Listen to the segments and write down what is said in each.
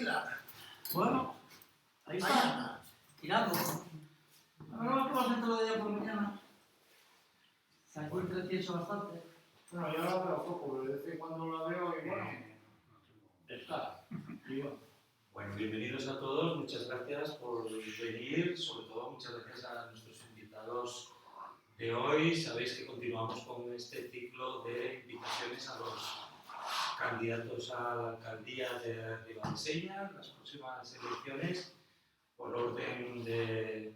isla. Bueno, ahí está. Tirado. Ahora que va a hacer todo el día por mañana. Se ha entretenido bastante. Bueno, yo la veo poco, de vez en cuando la veo y bueno, está. Bueno, bienvenidos a todos, muchas gracias por venir, sobre todo muchas gracias a nuestros invitados de hoy. Sabéis que continuamos con este ciclo de invitaciones a los candidatos a la alcaldía de Ribadenseña, las próximas elecciones, por orden de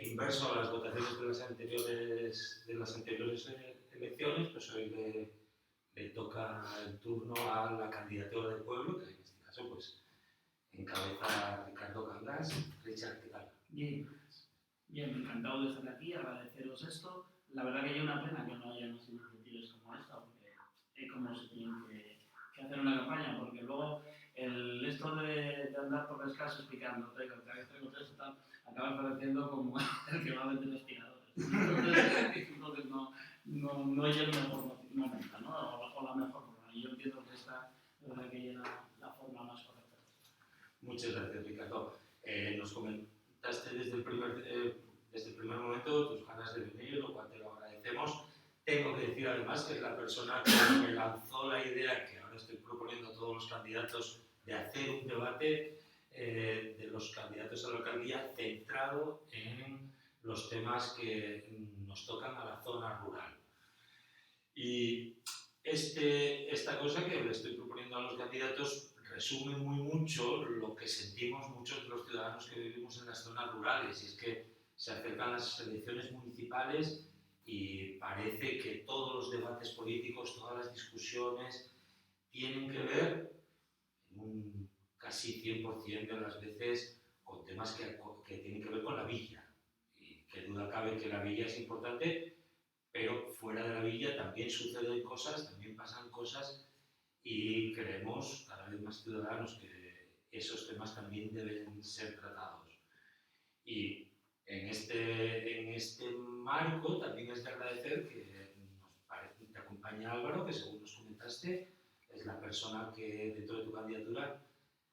inverso a las votaciones de las anteriores elecciones, pues hoy le toca el turno a la candidatura del pueblo, que en este caso pues encabeza Ricardo Cangas. Richard, ¿qué tal? Bien, encantado de estar aquí, agradeceros esto. La verdad que hay una pena que no haya más iniciativas como esta, porque es como se tiene que hacer una campaña, porque luego esto de andar por las casas explicando, traigo tres, tal, acaba pareciendo como el que va a vender aspiradores. Entonces no es el mejor momento, ¿no? O la mejor forma. Y yo entiendo que esta es la que es la forma más correcta. Muchas gracias, Ricardo. Nos comentaste desde el primer momento tus ganas de venir, lo cual te lo agradecemos. Tengo que decir además que es la persona que me lanzó la idea, que ahora estoy proponiendo a todos los candidatos, de hacer un debate de los candidatos a la alcaldía centrado en los temas que nos tocan a la zona rural. Y esta cosa que le estoy proponiendo a los candidatos resume muy mucho lo que sentimos muchos de los ciudadanos que vivimos en las zonas rurales, y es que se acercan las elecciones municipales y parece que todos los debates políticos, todas las discusiones tienen que ver en un casi 100% de las veces con temas que tienen que ver con la villa. Y qué duda cabe que la villa es importante, pero fuera de la villa también suceden cosas, también pasan cosas, y creemos cada vez más ciudadanos que esos temas también deben ser tratados. Y en este marco también es de agradecer que te acompaña Álvaro, que según nos comentaste, es la persona que dentro de tu candidatura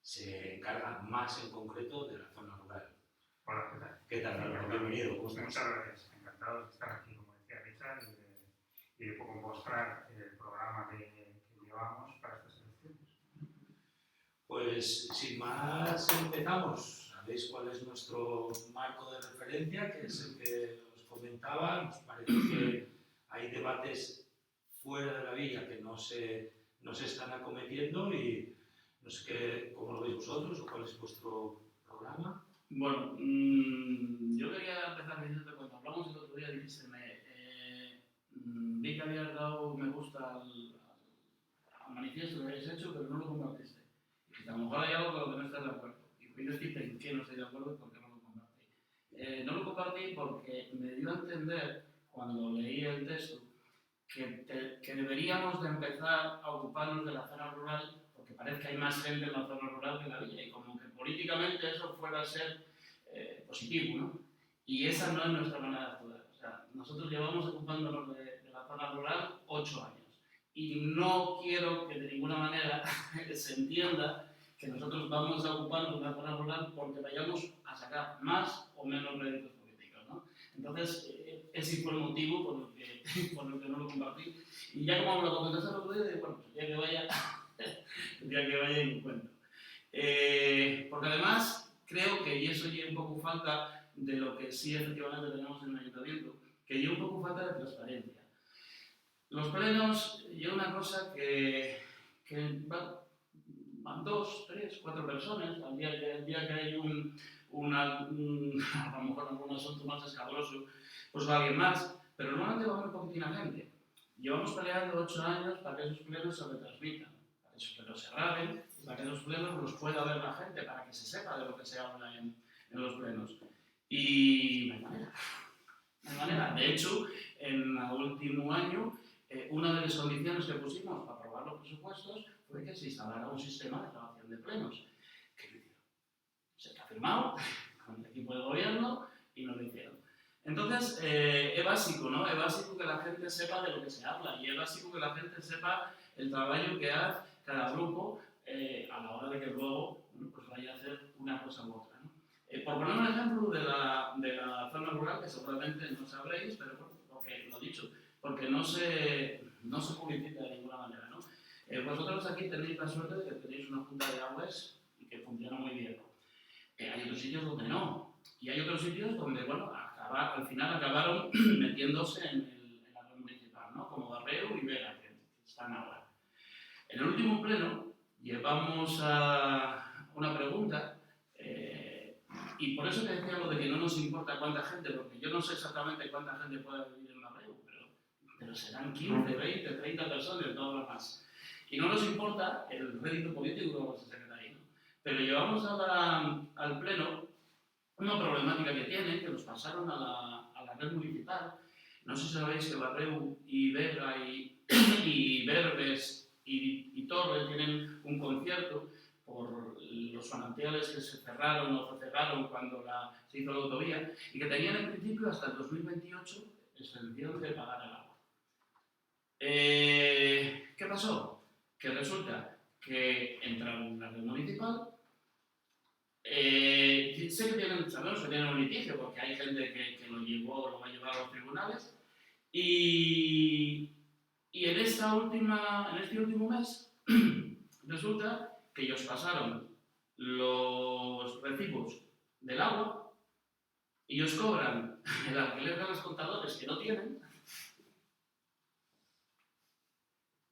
se encarga más en concreto de la zona rural. Hola, ¿qué tal? ¿Qué tal, Álvaro? Bienvenido. ¿Cómo estás? Muchas gracias. Encantado de estar aquí, como decía Richard, y de poco mostrar el programa que llevamos para estas elecciones. Pues sin más empezamos. Sabéis cuál es nuestro marco de referencia, que es el que os comentaba. Nos parece que hay debates fuera de la villa que no se están acometiendo, y no sé cómo lo veis vosotros o cuál es vuestro programa. Bueno, yo quería empezar diciendo, cuando hablamos el otro día, dijiste, vi que habías dado me gusta al manifiesto que habéis hecho, pero no lo compartiste. Y a lo mejor hay algo con lo que no estás de acuerdo. Y voy a decirte en qué no estoy de acuerdo y por qué no lo compartí. No lo compartí porque me dio a entender, cuando leí el texto, que deberíamos de empezar a ocuparnos de la zona rural, porque parece que hay más gente en la zona rural que en la villa, y como que políticamente eso fuera a ser positivo, ¿no? Y esa no es nuestra manera de actuar. O sea, nosotros llevamos ocupándonos de la zona rural 8 años. Y no quiero que de ninguna manera se entienda que nosotros vamos a ocuparnos de la zona rural porque vayamos a sacar más o menos réditos políticos, ¿no? Entonces, ese fue el motivo por el que no lo compartí. Y ya como me lo comentaste el otro día, bueno, pues ya que vaya y me cuento. Porque además creo que, y eso lleva un poco falta de lo que sí efectivamente tenemos en el ayuntamiento, que lleva un poco falta de transparencia. Los plenos lleva una cosa que van 2, 3, 4 personas, el día que hay a lo mejor algún asunto más escabroso, pues va alguien más, pero normalmente va muy poquitina gente. Llevamos peleando 8 años para que esos plenos se retransmitan, para que esos plenos se graben, para que esos plenos los pueda ver la gente, para que se sepa de lo que se habla en los plenos. Y no hay manera. No hay manera. De hecho, en el último año, una de las condiciones que pusimos para aprobar los presupuestos fue que se instalara un sistema de grabación de plenos. ¿Qué lo hicieron? Se ha firmado con el equipo de gobierno y no lo hicieron. Entonces, es básico, ¿no? Es básico que la gente sepa de lo que se habla, y es básico que la gente sepa el trabajo que hace cada grupo a la hora de que luego bueno, pues vaya a hacer una cosa u otra, ¿no? Por poner un ejemplo de la zona rural, que seguramente no sabréis, pero bueno, porque lo he dicho, porque no se publicita de ninguna manera, ¿no? Vosotros aquí tenéis la suerte de que tenéis una junta de aguas y que funciona muy bien. Hay otros sitios donde no, y hay otros sitios donde, bueno, al final acabaron metiéndose en la red municipal, ¿no? Como Barreu y Vega, que están ahora. En el último pleno llevamos a una pregunta, y por eso te decía lo de que no nos importa cuánta gente, porque yo no sé exactamente cuánta gente puede vivir en Barreu, pero serán 15, 20, 30 personas, todo lo más. Y no nos importa el rédito político que se saca de ahí, ¿no? Pero llevamos al pleno una problemática que tienen, que nos pasaron a la red municipal. No sé si sabéis que Barreu y Vega y Berbes y Torre tienen un concierto por los manantiales que se cerraron o se cerraron cuando se hizo la autovía y que tenían en principio hasta el 2028 exención de pagar el agua. ¿Qué pasó? Que resulta que entraron en la red municipal. Sé que sabemos que tienen un litigio porque hay gente que lo va a llevar a los tribunales y en este último mes resulta que ellos pasaron los recibos del agua y ellos cobran el alquiler de los contadores que no tienen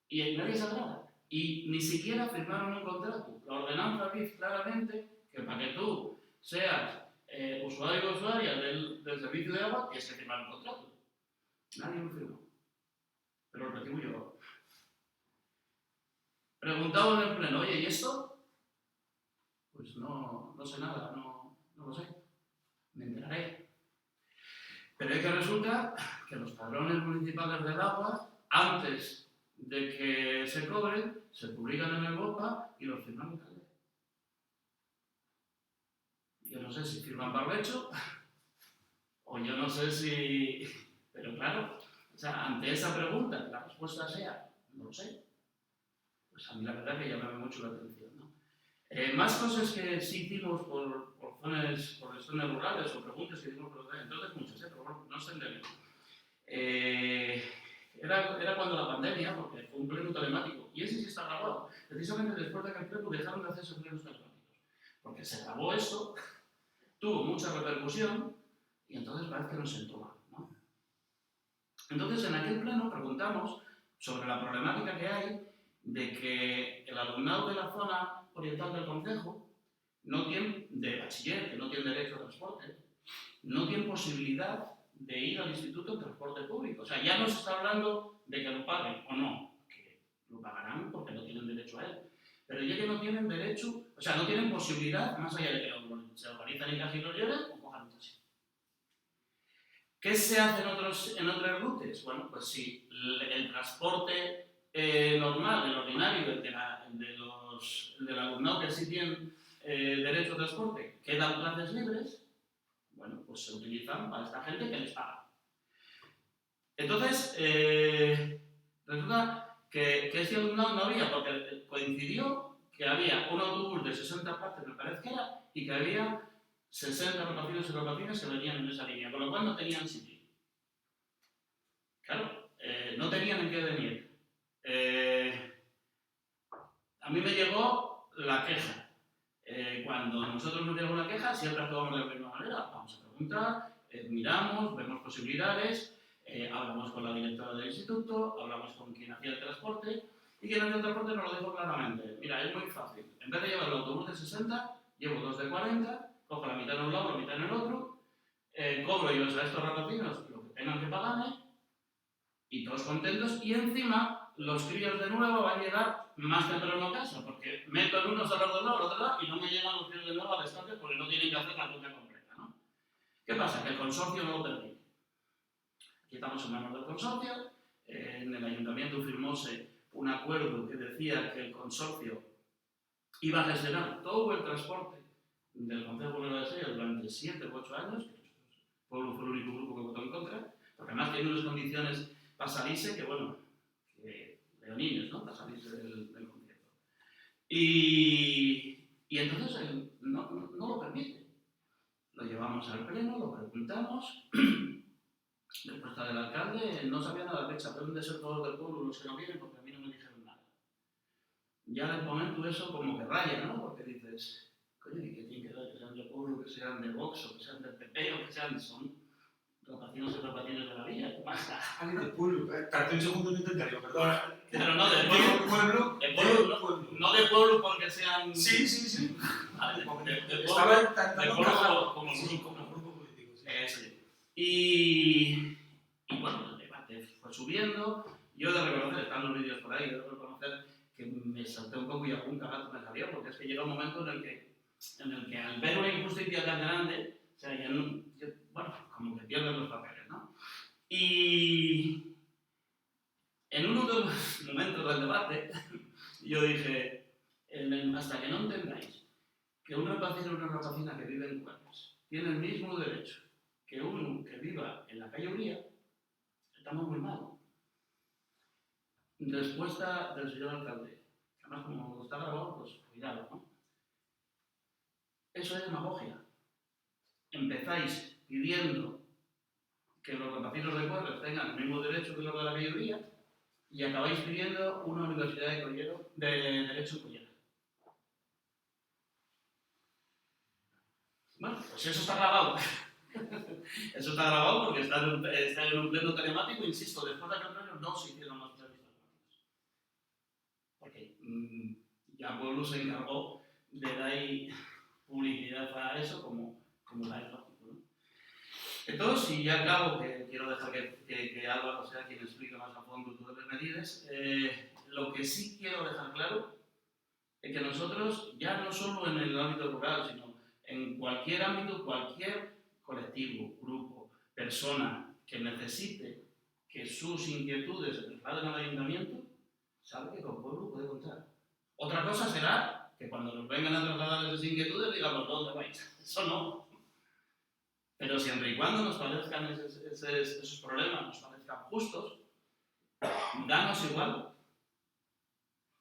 y nadie sabe nada. Y ni siquiera firmaron un contrato. La ordenanza dice claramente que para que tú seas usuario o usuaria del servicio de agua tienes que firmar un contrato. Nadie lo firmó. Pero lo recibo yo. Preguntado en el pleno, oye, ¿y esto? Pues no sé nada, no lo sé. Me enteraré. Pero es que resulta que los padrones municipales del agua, antes de que se cobren, se publican en el BOPA y los firman en alcalde. Yo no sé si firman barbecho o yo no sé si... Pero claro, o sea, ante esa pregunta, la respuesta sea, no lo sé. Pues a mí la verdad que llama mucho la atención, ¿no? Más cosas que sí hicimos por zonas rurales o preguntas que hicimos por zonas, entonces muchas, pero bueno, no se entiende. Era cuando la pandemia, porque fue un pleno telemático, y ese sí está grabado, precisamente después de que el pleno dejaron de hacer esos plenos telemáticos, porque se grabó esto, tuvo mucha repercusión, y entonces parece que no se sentó mal, ¿no? Entonces en aquel pleno preguntamos sobre la problemática que hay de que el alumnado de la zona oriental del concejo no tiene, de bachiller, que no tiene derecho a transporte, no tiene posibilidad de ir al instituto en transporte público. O sea, ya no se está hablando de que lo paguen o no, que lo pagarán porque no tienen derecho a él. Pero ya que no tienen derecho, o sea, no tienen posibilidad, más allá de que se organizan en casi lo lleven o cojan un taxi. ¿Qué se hace en otras rutas? Bueno, pues si el transporte normal, el ordinario, del alumnado que sí tienen derecho a transporte, quedan plazas libres, bueno, pues se utilizan para esta gente que les paga. Entonces, resulta que este alumnado no había, porque coincidió que había un autobús de 60 plazas, me parece que era, y que había 60 rotaciones y rotaciones que venían en esa línea, con lo cual no tenían sitio. Claro, no tenían en qué venir. A mí me llegó la queja. Cuando nosotros nos llega una queja, siempre actuamos de la misma manera. Vamos a preguntar, miramos, vemos posibilidades, hablamos con la directora del instituto, hablamos con quien hacía el transporte, y quien hacía el transporte nos lo dijo claramente. Mira, es muy fácil. En vez de llevar el autobús de 60, llevo 2 de 40, cojo la mitad en un lado, la mitad en el otro, cobro yo a estos ratoncinos lo que tengan que pagarme, y todos contentos, y encima los críos de nuevo van a llegar más temprano a casa, porque meto en uno, salgo de lado, al otro lado, y no me llegan los críos de nuevo al descarte porque no tienen que hacer la ruta completa, ¿no? ¿Qué pasa? Que el consorcio no lo permite. Aquí estamos en manos del consorcio, en el ayuntamiento firmóse un acuerdo que decía que el consorcio iba a gestionar todo el transporte del Concejo Obrero de Sella durante 7 u 8 años, que el pueblo fue el único grupo que votó en contra, porque además tiene unas condiciones para salirse que, bueno, que leonines, ¿no? Para salirse del concierto. Y Y entonces él no lo permite. Lo llevamos al pleno, lo preguntamos. Respuesta del alcalde, no sabía nada de fecha, deben de ser todos del pueblo los que no vienen porque a mí no me dijeron nada. Ya del momento eso como que raya, ¿no? Porque dices, coño, ¿y qué tiene que ver que sean del pueblo, que sean de Vox, o que sean del PP, o que sean, son rapacinos y rapatines de la villa? ¿Qué más da? Alguien del pueblo. Tardé un segundo en entenderlo, perdona. Pero no del Digo pueblo, pueblo. no de pueblo porque sean... Sí. Vale, de pueblo, Estaba tan de encajado. como Sí, grupo. como grupo político. Sí. Eso. Y bueno, el debate fue subiendo. Yo he de reconocer, están los vídeos por ahí, he de reconocer que me salté un poco y algún cagazo me salió, porque es que llega un momento en el que al ver una injusticia tan grande, o sea, bueno, como que pierden los papeles, ¿no? Y en uno de los momentos del debate, yo dije, hasta que no entendáis que un rapacino o una rapacina que vive en Cuernos tiene el mismo derecho que uno que viva en la calle Uría, estamos muy mal. Respuesta del señor alcalde. Además, como está grabado, pues cuidado, ¿no? Eso es demagogia. Empezáis pidiendo que los rapacinos de Cuernos tengan el mismo derecho que los de la calle Uría y acabáis pidiendo una universidad de Derecho en Collera. Bueno, pues eso está grabado. Eso está grabado porque está en un pleno telemático, insisto, después de aquel pleno no se hicieron más entrevistas. Porque ya Pueblo se encargó de dar publicidad a eso como la es lógico, ¿no? Entonces, y ya acabo, que quiero dejar que Álvaro sea quien explique más a fondo todas las medidas, lo que sí quiero dejar claro es que nosotros, ya no solo en el ámbito rural, sino en cualquier ámbito, cualquier colectivo, grupo, persona que necesite que sus inquietudes se trasladen al ayuntamiento, sabe que con Pueblo puede contar. Otra cosa será que cuando nos vengan a trasladar esas inquietudes digamos, ¿dónde vais? Eso no. Pero siempre y cuando nos parezcan esos problemas, nos parezcan justos, danos igual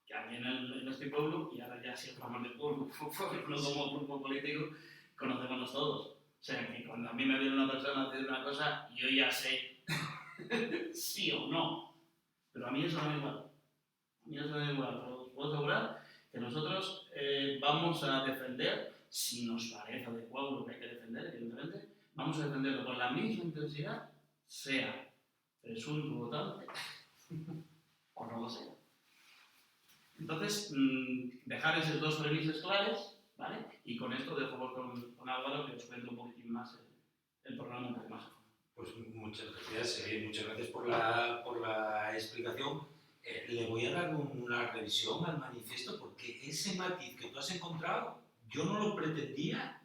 que aquí en este pueblo, y ahora ya si hablamos de pueblo, no somos grupo político, conocemos todos. O sea, que cuando a mí me viene una persona a decir una cosa, yo ya sé sí o no. Pero a mí eso me da igual. A mí eso me da igual. Pero os puedo asegurar que nosotros vamos a defender, si nos parece adecuado lo que hay que defender, evidentemente, vamos a defenderlo con la misma intensidad, sea presunto votante o no lo sea. Entonces, dejar esas dos premisas claras, ¿vale? Y con esto dejo con Álvaro que os cuente un poquitín más el programa un poco más a fondo. Pues muchas gracias por la explicación. Le voy a dar una revisión al manifiesto porque ese matiz que tú has encontrado yo no lo pretendía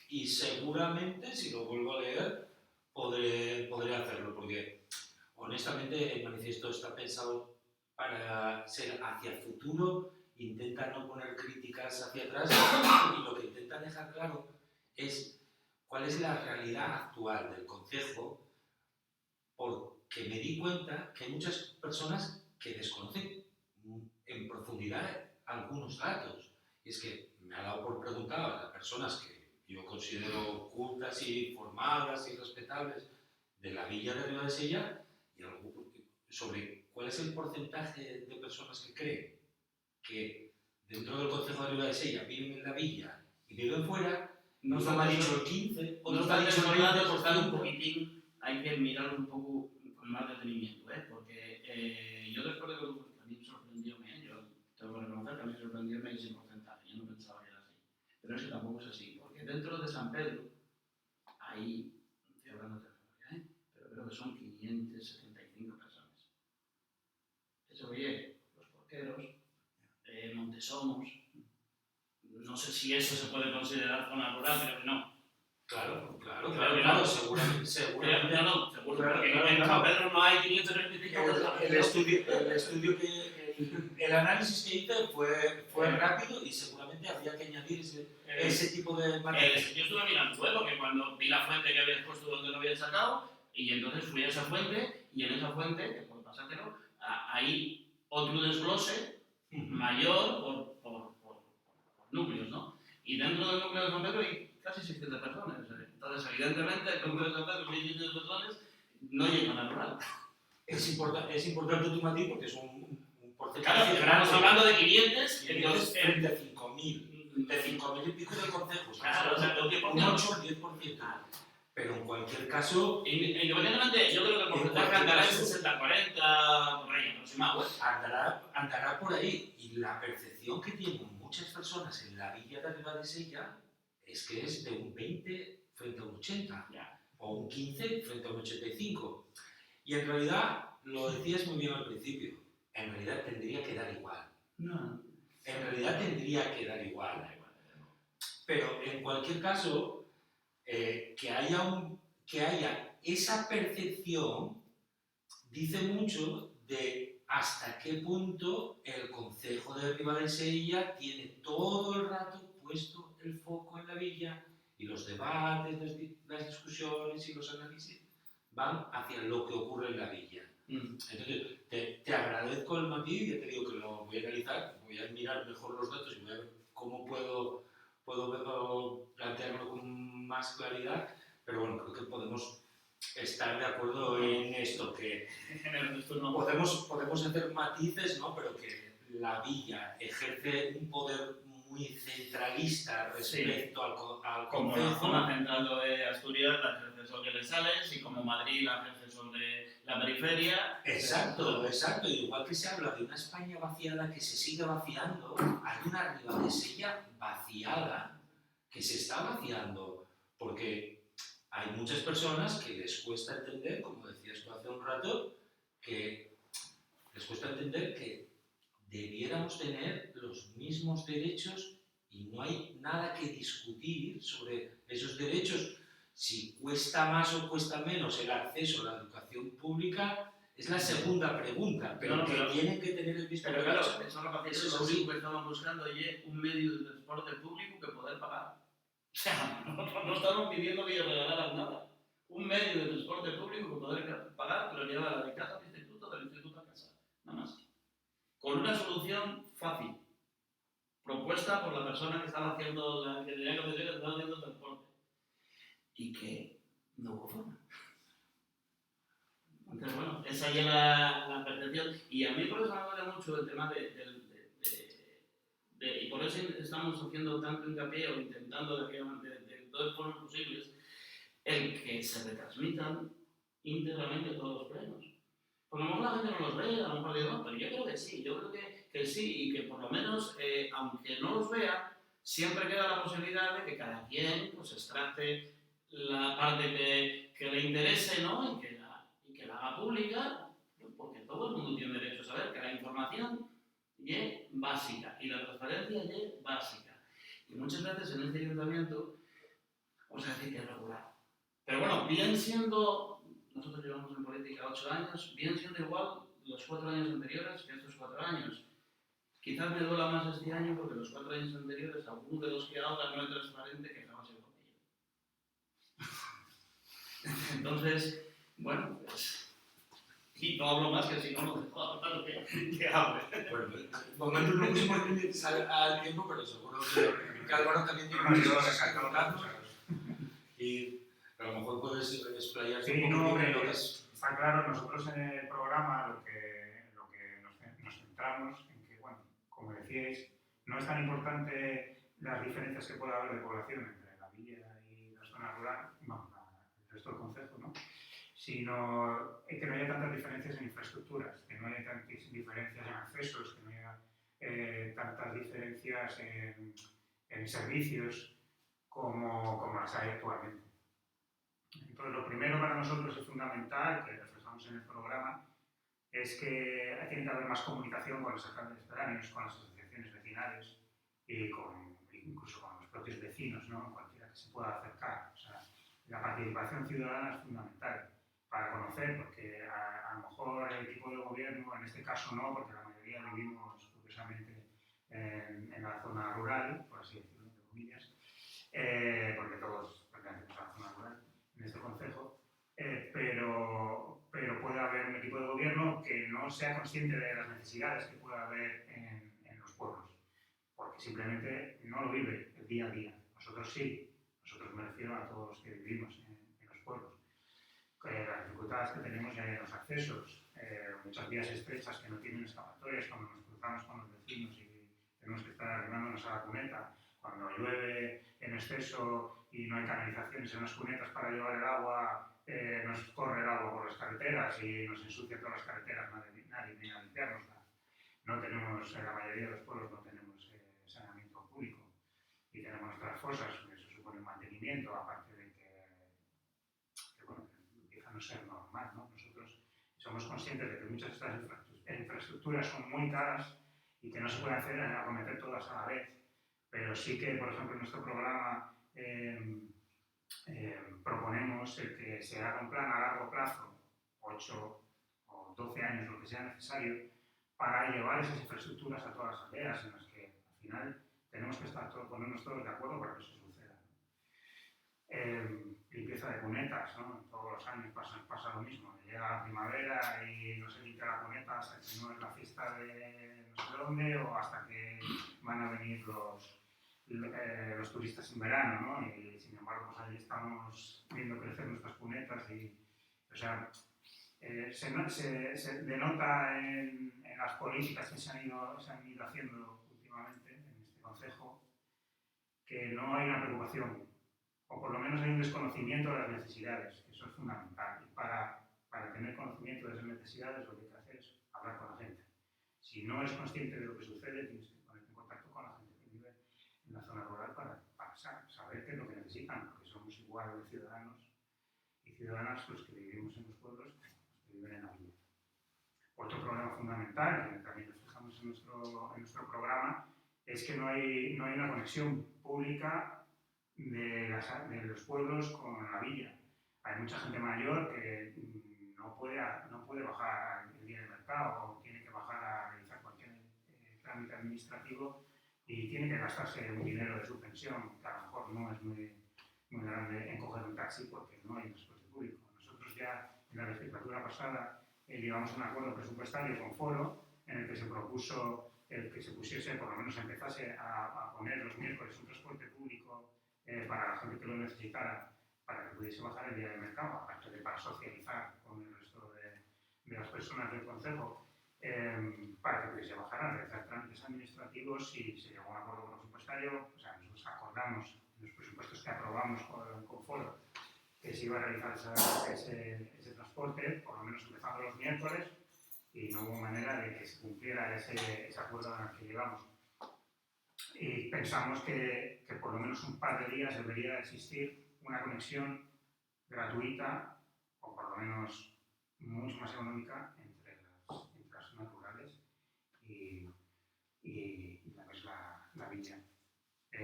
y seguramente si lo vuelvo a leer podré hacerlo porque honestamente el manifiesto está pensado para ser hacia el futuro, intenta no poner críticas hacia atrás y lo que intenta dejar claro es cuál es la realidad actual del concejo, porque me di cuenta que hay muchas personas que desconocen en profundidad algunos datos. Y es que me ha dado por preguntar a las personas que yo considero cultas y formadas y respetables de la villa de Ribadesella sobre cuál es el porcentaje de personas que creen que dentro del concejo de Ribadesella viven en la villa y viven fuera. No me ha dicho el 15, no está desconocido, por estar un poquitín, hay que mirar un poco con más detenimiento, porque yo después de que a mí me sorprendió, yo tengo que reconocer que a mí me sorprendió ese porcentaje, yo no pensaba que era así, pero es que tampoco es así, porque dentro de San Pedro hay, estoy hablando de memoria, pero creo que son 575 personas. Eso oye, los porqueros, Montesomos, no sé si eso se puede considerar zona rural, pero no. Claro, seguramente. Seguro, porque en San Pedro no hay 535 personas. El análisis que hice fue rápido y seguramente había que añadir ese tipo de material. Yo estuve mirando, porque cuando vi la fuente que habías puesto donde lo habías sacado, y entonces fui a esa fuente, y en esa fuente, que puede pasártelo, hay otro desglose mayor por núcleos, ¿no? Y dentro del núcleo de San Pedro hay casi 600 personas. Entonces, evidentemente, el núcleo de San Pedro, 600 personas, no llegan al rural. Es importante tu matiz porque es un porcentaje Claro, grande. estamos hablando de 500, 500 entonces, frente a 5.000. De 5.000 y pico de concejos. claro, o sea, un 10%. Un 8 o 10%. Pero en cualquier caso, Independientemente, yo creo que el porcentaje andará en 60-40, por ahí aproximado. andará por ahí. Y la percepción que tienen muchas personas en la villa de Ribadesella es que es de un 20 frente a un 80. Ya. O un 15 frente a un 85. Y en realidad, lo decías muy bien al principio, en realidad tendría que dar igual. No. En realidad tendría que dar igual. Pero en cualquier caso, que haya esa percepción dice mucho de hasta qué punto el concejo de Ribadesella tiene todo el rato puesto el foco en la villa y los debates, las discusiones y los análisis van hacia lo que ocurre en la villa. Entonces, te agradezco el matiz, ya te digo que lo voy a analizar, voy a mirar mejor los datos y voy a ver cómo puedo plantearlo con más claridad, pero bueno, creo que podemos estar de acuerdo en esto, que podemos hacer matices, ¿no? Pero que la villa ejerce un poder muy centralista respecto al Como la concejo. zona central de Asturias la ejerce sobre Les Sales y como Madrid la ejerce sobre la periferia. Exacto. Igual que se habla de una España vaciada que se sigue vaciando, hay una Ribadesella vaciada que se está vaciando, porque hay muchas personas que les cuesta entender, como decías tú hace un rato, que les cuesta entender que debiéramos tener los mismos derechos y no hay nada que discutir sobre esos derechos. Si cuesta más o cuesta menos el acceso a la educación pública es la segunda pregunta, pero tienen que tener el mismo Pero derecho. claro, eso es lo único que estamos buscando y es un medio de transporte público que poder pagar. O sea, no estamos pidiendo que ellos regalaran nada. Un medio de transporte público que poder pagar, pero llevar de casa al instituto, del instituto a casa. Nada más. Con una solución fácil, propuesta por la persona que estaba haciendo el transporte. Y que no hubo forma. Entonces, bueno, esa ya la percepción. Y a mí por eso me duele mucho el tema y por eso estamos haciendo tanto hincapié o intentando de todas formas posibles el que se retransmitan íntegramente todos los plenos. Porque a lo mejor la gente no los ve, a lo mejor digo, no, pero yo creo que sí, que sí, y que por lo menos, aunque no los vea, siempre queda la posibilidad de que cada quien pues extracte la parte que le interese, ¿no? Y que la haga pública, porque todo el mundo tiene derecho a saber que la información es básica y la transparencia es básica. Y muchas veces en este ayuntamiento vamos a decir que es regular. Pero bueno, bien siendo, nosotros llevamos en política 8 años, bien siendo igual los 4 años anteriores que estos 4 años. Quizás me duela más este año porque los 4 años anteriores, alguno de los que ahora no es transparente, que jamás he con ello. Entonces, bueno, pues... Y no hablo más que si no, no dejo hablar que hable. Bueno, de momento no pusimos límites al tiempo, pero seguro que Álvaro también tiene muchas cosas que contar. Y a lo mejor puedes explayarte un poco en lo que es. Está claro, nosotros en el programa lo que nos centramos en que, bueno, como decíais, no es tan importante las diferencias que pueda haber de población entre la villa y la zona rural, bueno, el resto del concejo, ¿no? Sino que no haya tantas diferencias en infraestructuras, que no haya tantas diferencias en accesos, que no haya tantas diferencias en servicios como las hay actualmente. Entonces, lo primero para nosotros es fundamental, que reflejamos en el programa, es que tiene que haber más comunicación con los alcaldes pedáneos, con las asociaciones vecinales y incluso con los propios vecinos, ¿no? Cualquiera que se pueda acercar. O sea, la participación ciudadana es fundamental para conocer, porque a lo mejor el equipo de gobierno, en este caso no, porque la mayoría vivimos curiosamente en la zona rural, por así decirlo, entre comillas, porque todos pertenecemos a la zona rural en este concejo, pero puede haber un equipo de gobierno que no sea consciente de las necesidades que pueda haber en los pueblos, porque simplemente no lo vive el del día a día. Nosotros sí, nosotros me refiero a todos los que vivimos en los pueblos. Las dificultades que tenemos en los accesos, muchas vías estrechas que no tienen escapatorias cuando nos cruzamos con los vecinos y tenemos que estar arrimándonos a la cuneta, cuando llueve en exceso y no hay canalizaciones en las cunetas para llevar el agua, nos corre el agua por las carreteras y nos ensucia todas las carreteras, nadie viene a limpiárnosla. No tenemos, en la mayoría de los pueblos no tenemos saneamiento público y tenemos nuestras fosas, eso supone un mantenimiento, aparte de que bueno, empieza a no ser normal, ¿no? Nosotros somos conscientes de que muchas de estas infraestructuras son muy caras y que no se puede acometer todas a la vez, pero sí que, por ejemplo, en nuestro programa proponemos el que se haga un plan a largo plazo, 8 o 12 años, lo que sea necesario, para llevar esas infraestructuras a todas las aldeas en las que al final tenemos que ponernos todos de acuerdo para que eso suceda. Limpieza de cunetas, ¿no? Todos los años pasa lo mismo. Llega la primavera y no se limpia la cuneta hasta que no es la fiesta de no sé dónde o hasta que van a venir los turistas en verano, ¿no? Y sin embargo, pues ahí estamos viendo crecer nuestras cunetas y, o sea, se denota en las políticas que se han ido haciendo últimamente en este concejo que no hay una preocupación, o por lo menos hay un desconocimiento de las necesidades, que eso es fundamental. Y para tener conocimiento de esas necesidades lo que hay que hacer es hablar con la gente. Si no eres consciente de lo que sucede, tienes que ponerte en contacto con la gente que vive en la zona rural para saber qué es lo que necesitan, porque somos igual de ciudadanos y ciudadanas los que vivimos en los pueblos que los que viven en la villa. Otro problema fundamental, que también reflejamos en nuestro programa, es que no hay una conexión pública de los pueblos con la villa. Hay mucha gente mayor que no puede bajar el día de mercado o tiene que bajar a realizar cualquier trámite administrativo y tiene que gastarse un dinero de su pensión, que a lo mejor no es muy grande en coger un taxi porque no hay transporte público. Nosotros ya en la legislatura pasada llegamos a un acuerdo presupuestario con Foro en el que se propuso el que se pusiese, por lo menos empezase a poner los miércoles un transporte público para la gente que lo necesitara, para que pudiese bajar el día de mercado, aparte de para socializar con el resto de las personas del concejo, para que pudiese bajar a realizar trámites administrativos y se llegó a un acuerdo presupuestario. O sea, nosotros acordamos en los presupuestos que aprobamos con Foro que se iba a realizar ese transporte, por lo menos empezando los miércoles, y no hubo manera de que se cumpliera ese acuerdo en el que llegamos. Y pensamos que por lo menos un par de días debería existir una conexión gratuita, o por lo menos mucho más económica, entre las zonas rurales y lo que es la villa.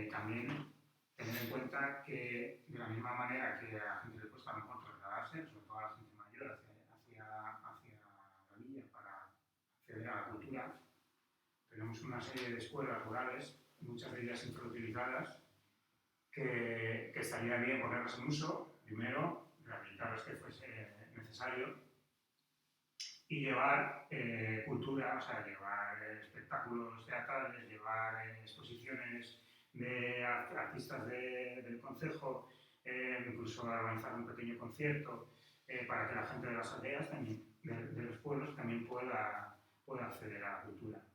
También tener en cuenta que de la misma manera que a la gente le cuesta a lo mejor trasladarse, sobre todo a la gente mayor, hacia la villa para acceder a la cultura, tenemos una serie de escuelas rurales, muchas de ellas infrautilizadas, que estaría bien ponerlas en uso, primero, rehabilitarlas que fuese necesario, y llevar cultura, o sea, llevar espectáculos teatrales, llevar exposiciones de artistas del concejo, incluso organizar un pequeño concierto para que la gente de las aldeas, también, de los pueblos, también pueda acceder a la cultura.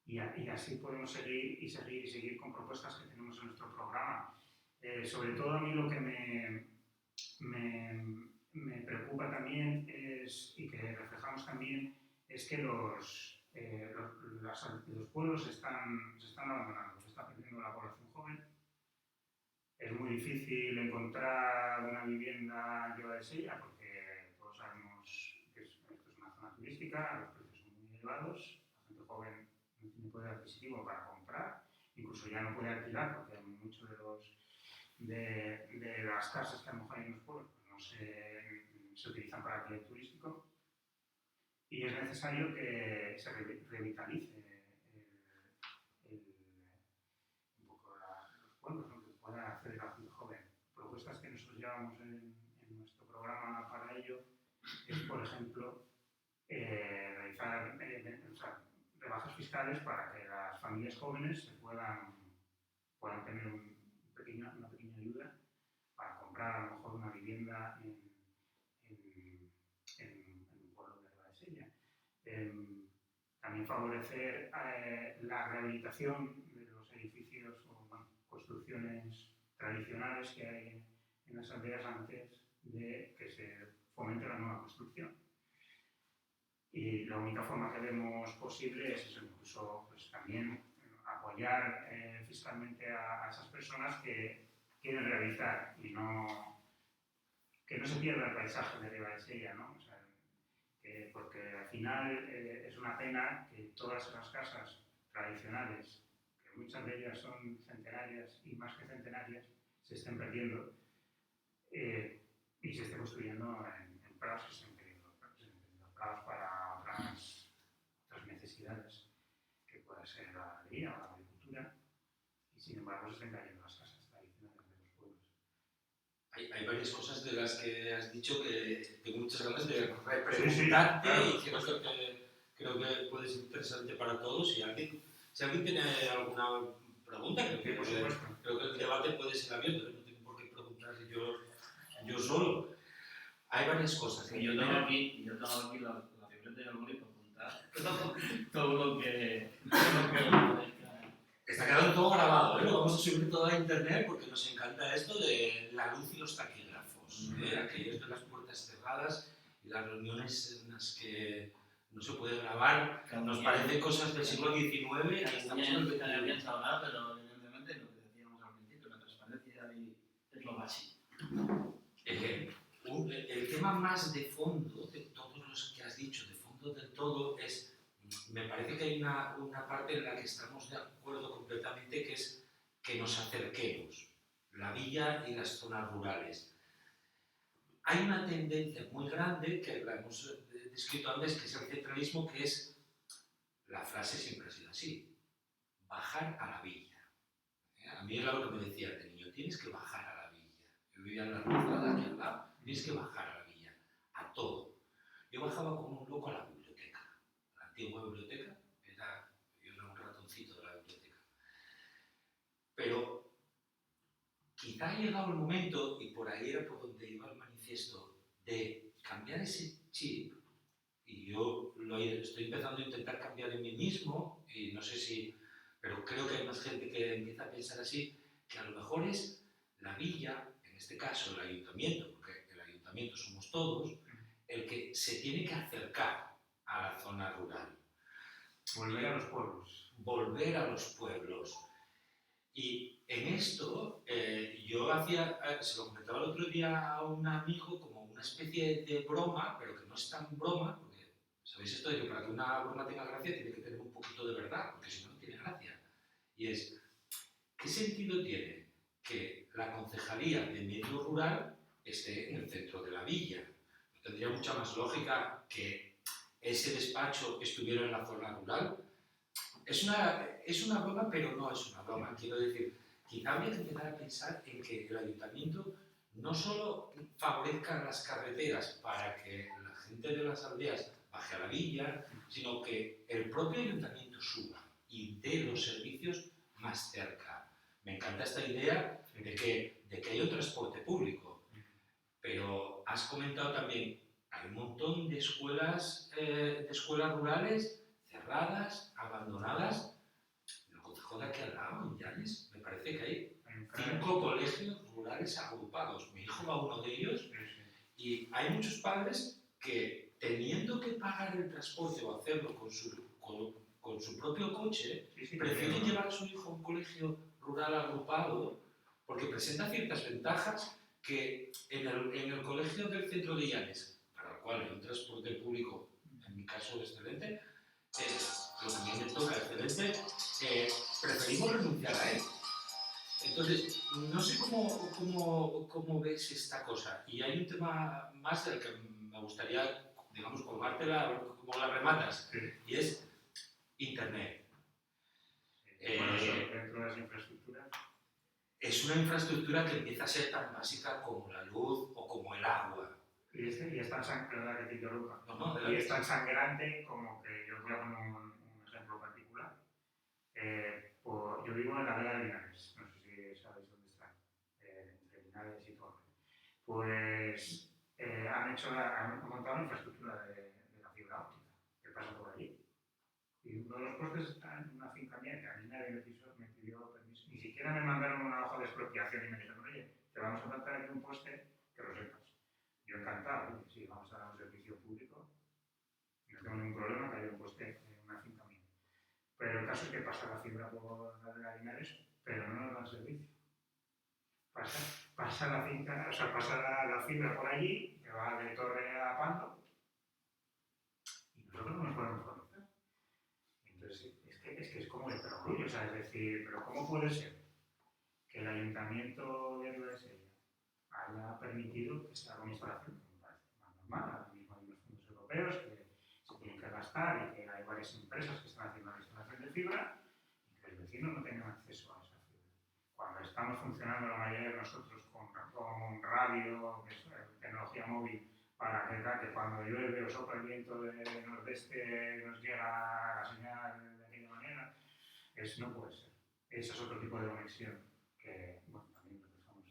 Y así podemos seguir con propuestas que tenemos en nuestro programa. Sobre todo a mí lo que me preocupa también y que reflejamos también es que los pueblos se están abandonando, se está perdiendo la población joven. Es muy difícil encontrar una vivienda lleva de sella porque todos sabemos que esto es una zona turística, los precios son muy elevados, la gente joven no tiene poder adquisitivo para comprar, incluso ya no puede alquilar porque muchos de las casas que a lo mejor hay en los pueblos no se utilizan para alquiler turístico y es necesario que se revitalice un poco los pueblos, ¿no? Que puedan acceder a la gente joven. Propuestas que nosotros llevamos en nuestro programa para ello es, por ejemplo, realizar rebajas fiscales para que las familias jóvenes se puedan tener una pequeña ayuda para comprar a lo mejor una vivienda en un pueblo de Ribadesella. También favorecer la rehabilitación de los edificios o construcciones tradicionales que hay en las aldeas antes de que se fomente la nueva construcción. Y la única forma que vemos posible es eso, incluso pues, también apoyar fiscalmente a esas personas que quieren realizar y que no se pierda el paisaje de Ribadesella, ¿no? O sea, porque al final es una pena que todas esas casas tradicionales, que muchas de ellas son centenarias y más que centenarias, se estén perdiendo y se esté construyendo en prados que se estén perdiendo, prados para otras necesidades, que pueda ser la ganadería o la agricultura, y sin embargo se estén cayendo las casas tradicionales de los pueblos. Hay varias cosas de las que has dicho que tengo muchas ganas de repreguntarte Sí, claro. y creo que puede ser interesante para todos. Si alguien tiene alguna pregunta, creo que el debate puede ser abierto, no tengo por qué preguntar yo solo. Hay varias cosas. Yo tengo aquí la libreta y el boli para apuntar todo lo que Está quedando todo grabado, ¿eh? Lo vamos a subir todo a internet porque nos encanta esto de la luz y los taquígrafos, aquellos de las puertas cerradas y las reuniones en las que no se puede grabar. Nos parecen cosas del siglo XIX y estamos en el bien XXI. sabrá, pero evidentemente lo que decíamos al principio, la transparencia es lo básico. El tema más de fondo de todos los que has dicho, de fondo del todo, es, me parece que hay una parte en la que estamos de acuerdo completamente, que es que nos acerquemos, la villa y las zonas rurales. Hay una tendencia muy grande, que la hemos descrito antes, que es el centralismo, que es, la frase siempre ha sido así, bajar a la villa. A mí era lo que me decía de niño, tienes que bajar a la villa. Yo vivía en la Rozada, aquí al lado, tienes que bajar a la villa, a todo. Yo bajaba como un loco a la biblioteca, la antigua biblioteca, yo era un ratoncito de la biblioteca. Pero quizá ha llegado el momento, y por ahí era por donde iba el manifiesto, de cambiar ese chip, y yo lo estoy empezando a intentar cambiar en mí mismo, y no sé si, pero creo que hay más gente que empieza a pensar así, que a lo mejor es la villa, en este caso el ayuntamiento, porque el ayuntamiento somos todos, el que se tiene que acercar a la zona rural. Volver a los pueblos. Volver a los pueblos. Y en esto, yo se lo comentaba el otro día a un amigo como una especie de broma, pero que no es tan broma, porque sabéis esto de que para que una broma tenga gracia tiene que tener un poquito de verdad, porque si no, no tiene gracia. Y es, ¿qué sentido tiene que la concejalía de medio rural esté en el centro de la villa? Tendría mucha más lógica que ese despacho estuviera en la zona rural. Es una broma, pero no es una broma. Quiero decir, quizá habría que empezar a pensar en que el ayuntamiento no solo favorezca las carreteras para que la gente de las aldeas baje a la villa, sino que el propio ayuntamiento suba y dé los servicios más cerca. Me encanta esta idea de que hay un transporte público, pero has comentado también, hay un montón de escuelas rurales cerradas, abandonadas. En el concejo de aquí al lado, en Llanes, me parece que hay 5 colegios rurales agrupados. Mi hijo va a uno de ellos y hay muchos padres que, teniendo que pagar el transporte o hacerlo con su propio coche, prefieren llevar a su hijo a un colegio rural agrupado porque presenta ciertas ventajas que en el colegio del centro de Llanes, para el cual hay un transporte público, en mi caso excelente, lo que a mí me toca excelente, preferimos renunciar a él. Entonces, no sé cómo ves esta cosa. Y hay un tema más del que me gustaría, digamos, colgártela como la rematas, y es Internet. Bueno, eso dentro de las infraestructuras. Es una infraestructura que empieza a ser tan básica como la luz o como el agua. Y es tan sangrante, que te interrumpa. No, Y es tan sangrante como que yo voy a poner un ejemplo particular. Yo vivo en la Vega de Linares, no sé si sabéis dónde está, entre Linares y Torre. Pues han montado la infraestructura de la fibra óptica que pasa por allí. Y uno de los postes está en una finca mía que a mí nadie me pidió permiso. Ni siquiera me mandaron una hoja de expropiación y me dijeron, oye, te vamos a plantar aquí un poste que lo sepas. Yo encantado, sí, vamos a dar un servicio público. No tengo ningún problema que haya un poste en una finca mía. Pero el caso es que pasa la fibra por la de Linares, pero no nos dan servicio. Pasa la finca, o sea, pasa la fibra por allí, que va de Torre a Pando, y nosotros no nos podemos conocer. Entonces, es que es como de perogrullo, o sea, es decir, pero ¿cómo puede ser que el ayuntamiento de Ribadesella haya permitido que se haga una instalación que me parece más normal? Ahora mismo hay unos fondos europeos que se tienen que gastar y que hay varias empresas que están haciendo la instalación de fibra y que los vecinos no tengan acceso a esa fibra. Cuando estamos funcionando la mayoría de nosotros con radio, que es tecnología móvil, para que cuando llueve o sopla el viento del nordeste nos llega la señal de aquella manera, no puede ser. Ese es otro tipo de conexión que, bueno, también lo dejamos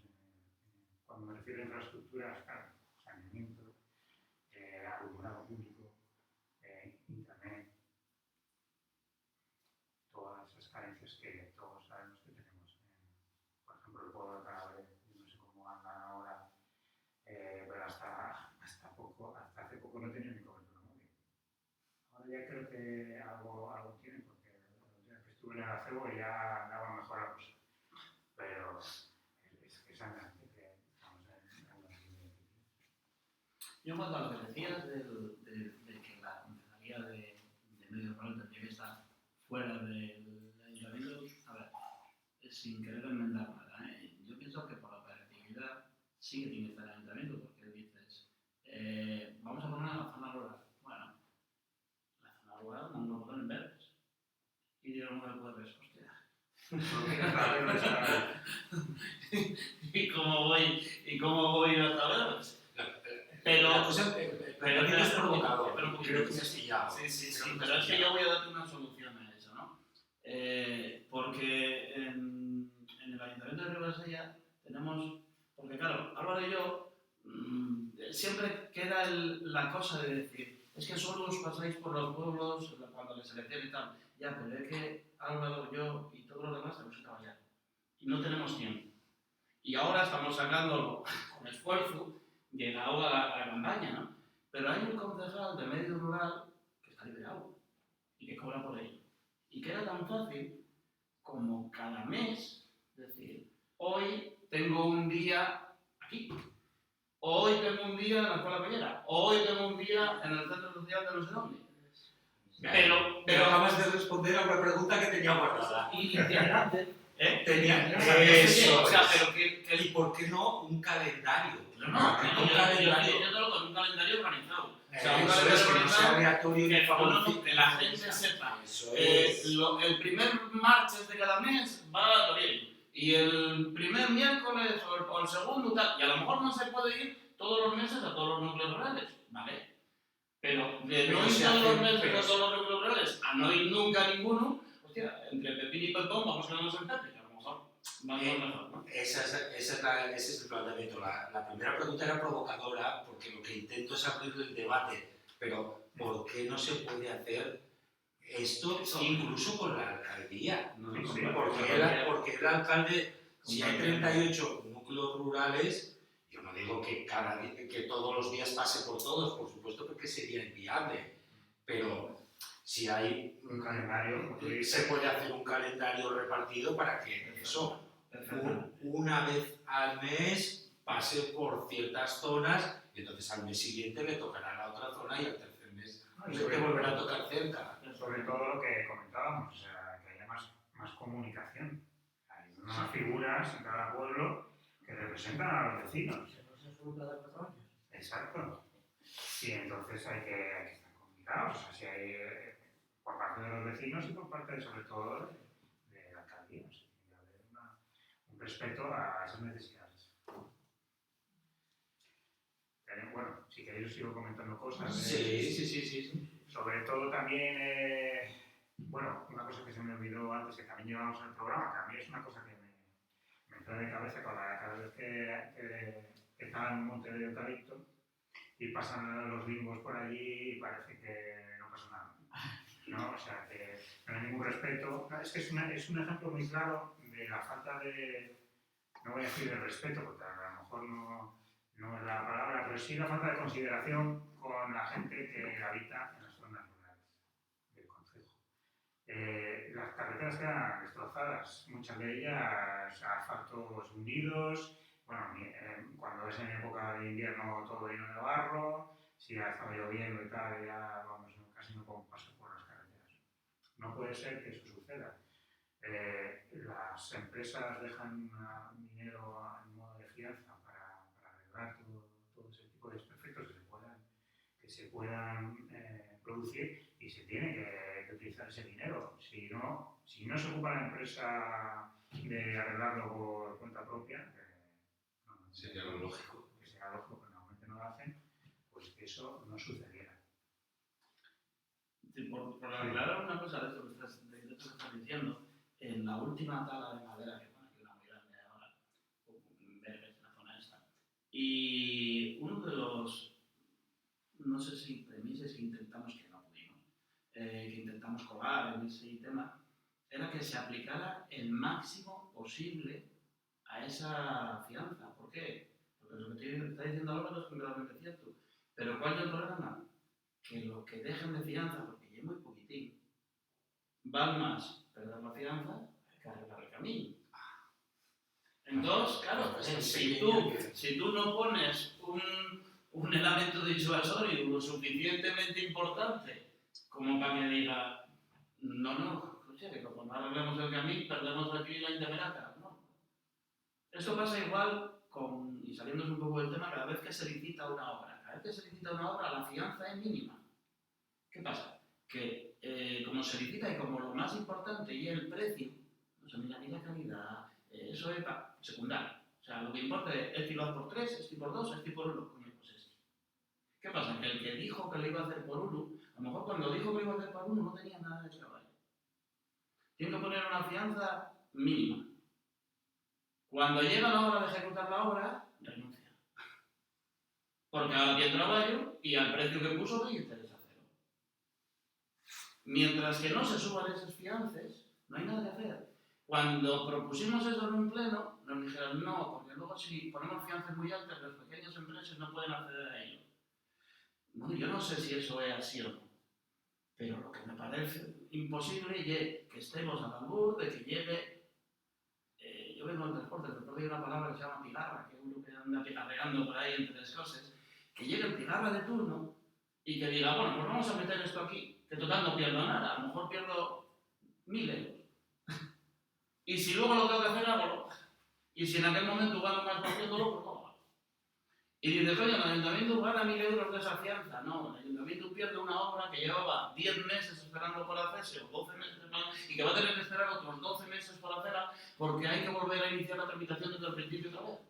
cuando me refiero a infraestructuras, claro, saneamiento, alumbrado público, internet, todas esas carencias que todos sabemos que tenemos. Por ejemplo, el pueblo de Calabria, no sé cómo anda ahora, pero hasta hace poco no tenía ni cobertura móvil. Ahora ya creo que algo tiene, porque el día que estuve en el acebo ya andaba mejor la cosa. Pero es que es sangrante que estamos en la línea. Yo, en cuanto a lo que decías de que la Concejalía de Medio Rural tendría que estar fuera del ayuntamiento, a ver, sin querer enmendar nada, yo pienso que por la operatividad sí que tiene que estar el ayuntamiento, porque dices, vamos a poner la zona rural. Bueno, la zona rural no lo ponen en verdes. Y yo no me puedo ver, hostia. ¿Y cómo voy hasta verdes? Pero es provocador, pero creo que me has pillado. Sí, pero es que yo voy a darte una solución a eso, ¿no? Porque en el Ayuntamiento de Ribadesella tenemos, porque claro, Álvaro y yo siempre queda la cosa de decir, es que solo os pasáis por los pueblos cuando les seleccionan y tal. Ya, pero es que Álvaro, yo y todos los demás tenemos que trabajar y no tenemos tiempo. Y ahora estamos sacándolo con esfuerzo, llegado a la campaña, ¿no? Pero hay un concejal de medio rural que está liberado y que cobra por ello. Y que era tan fácil como cada mes decir, hoy tengo un día aquí, hoy tengo un día en la Escuela Peñera, hoy tengo un día en el Centro Social de no sé dónde. Pero acabas de responder a una pregunta que tenía guardada. Tenía eso. O sea, pero que ¿Y por qué no un calendario? No, yo te lo con un calendario organizado. O sea, un Eso calendario es, que no sea organizado aleatorio y que la gente sepa. Eso es. El primer martes de cada mes va a Torino. Y el primer miércoles o el segundo tal. Y a lo mejor no se puede ir todos los meses a todos los núcleos rurales. ¿Vale? Pero de no ir todos los meses a todos los núcleos rurales a no ir nunca a ninguno, hostia, entre Pepín y Pepón vamos a quedarnos en Pepe, que a lo mejor vamos mejor, ¿no? Ese es el planteamiento. La primera pregunta era provocadora porque lo que intento es abrir el debate, pero ¿por qué no se puede hacer esto incluso con la alcaldía? Porque el alcalde, si hay 38 núcleos rurales, yo no digo que todos los días pase por todos, por supuesto, porque sería inviable, pero si hay un calendario, se puede hacer un calendario repartido para que eso una vez al mes pase por ciertas zonas y entonces al mes siguiente le tocará a la otra zona y al tercer mes te volverá a tocar cerca. Sobre todo lo que comentábamos, o sea, que haya más comunicación. Hay unas figuras en cada pueblo que representan a los vecinos. Exacto. Y entonces hay que estar comunicados, o sea, si hay por parte de los vecinos y por parte, sobre todo, de la alcaldía. O sea, tiene que haber un respeto a esas necesidades. Bueno, si queréis os sigo comentando cosas. Sí. Sobre todo también Bueno, una cosa que se me olvidó antes, que también llevamos en el programa, que a mí es una cosa que me trae de cabeza cada vez que estaba en un monte de eucalipto y pasan los bimbos por allí y parece que no pasa nada, ¿no? O sea, que no hay ningún respeto. Es que es un ejemplo muy claro de la falta de, no voy a decir de respeto, porque a lo mejor no es la palabra, pero sí la falta de consideración con la gente que habita en las zonas rurales del concejo. Las carreteras quedan destrozadas, muchas de ellas asfaltos hundidos, bueno, cuando es en época de invierno todo lleno de barro, si ha estado lloviendo y tal, ya vamos, casi no podemos pasar por las carreteras. No puede ser que eso suceda. Las empresas dejan dinero en modo de fianza para arreglar todo ese tipo de desperfectos que se puedan producir y se tiene que utilizar ese dinero. Si no se ocupa la empresa de arreglarlo por cuenta propia, sería lo lógico. Que será lógico que normalmente no lo hacen, pues que eso no sucediera. Sí, por aclarar una cosa de esto que estás diciendo, en la última tala de madera que pone aquí una muy grande ahora, en Verges, en la zona esta, y uno de los, no sé si premisas que intentamos, que no pudimos, que intentamos colar en ese tema, era que se aplicara el máximo posible a esa fianza. ¿Por qué? Porque lo que te está diciendo Álvaro es completamente cierto. Pero ¿cuál es el problema? Que lo que dejan de fianza, porque ya es muy poquitín, van más perder la fianza que arreglar el camino. Entonces, claro, si tú no pones un elemento disuasorio lo suficientemente importante como para que diga, no, escuche, que como no arreglemos el camino, perdemos aquí la intemerata. No. Esto pasa igual y saliéndose un poco del tema, cada vez que se licita una obra. Cada vez que se licita una obra, la fianza es mínima. ¿Qué pasa? Que como se licita y como lo más importante y el precio, no se mira ni la calidad, eso es secundario. O sea, lo que importa es este lo por 3, este por 2, este por 1. Coño, pues este. ¿Qué pasa? Que el que dijo que lo iba a hacer por 1, a lo mejor cuando dijo que lo iba a hacer por 1 no tenía nada de trabajo. Tiene que poner una fianza mínima. Cuando llega la hora de ejecutar la obra, renuncia. Porque ahora tiene trabajo y al precio que puso no le interesa hacerlo. Mientras que no se suban esas fianzas, no hay nada que hacer. Cuando propusimos eso en un pleno, nos dijeron no, porque luego si ponemos fianzas muy altas, las pequeñas empresas no pueden acceder a ello. Bueno, yo no sé si eso es así o no, pero lo que me parece imposible es que estemos al albur de que llegue. Yo vengo del transporte, pero hay una palabra que se llama pigarra, que es uno que anda pigarreando por ahí entre las cosas, que llegue el pigarra de turno y que diga, bueno, pues vamos a meter esto aquí, que total no pierdo nada, a lo mejor pierdo 1.000 euros. Y si luego lo tengo que hacer, hágalo. Y si en aquel momento gano más haciéndolo, pues no lo hago. Y dices, oye, el ayuntamiento gana 1.000 euros de esa fianza. No, el ayuntamiento pierde una obra que llevaba 10 meses esperando por hacerse, o 12 meses esperando, y que va a tener que esperar otros 12 meses por hacerla, porque hay que volver a iniciar la tramitación desde el principio otra vez.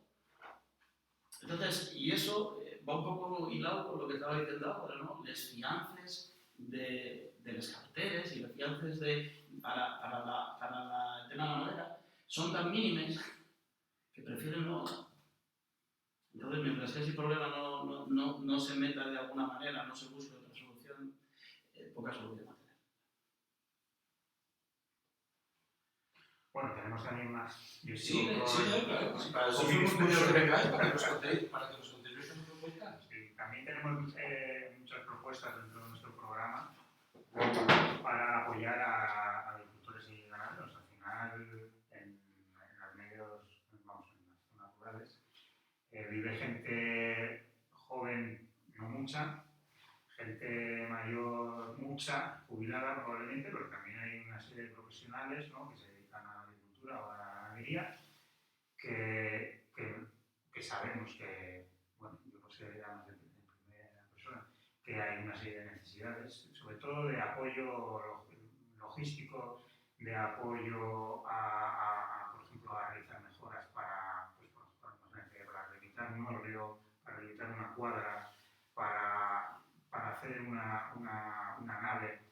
Entonces, y eso va un poco hilado con lo que estaba diciendo ahora, ¿no? Les fiances de los carteles y las fiances para el tema de la madera son tan mínimas que prefieren no. Entonces, mientras que ese problema no se meta de alguna manera, no se busque otra solución, poca solución va a tener. Bueno, tenemos también más. Sí, claro. Para eso somos muchos RKs, para que nos contéis nuestras propuestas. También tenemos muchas propuestas dentro de nuestro programa para apoyar a agricultores y ganaderos. Al final, en los medios, vamos, en las zonas rurales, vive gente joven, no mucha, gente mayor, mucha, jubilada probablemente, pero también hay una serie de profesionales, ¿no?, que se dedican a la agricultura o a la ganadería, que sabemos que, bueno, yo lo sé además de primera persona, que hay una serie de necesidades, sobre todo de apoyo logístico, de apoyo por ejemplo, a realizar mejoras para rehabilitar un hórreo, para rehabilitar una cuadra, para hacer una nave,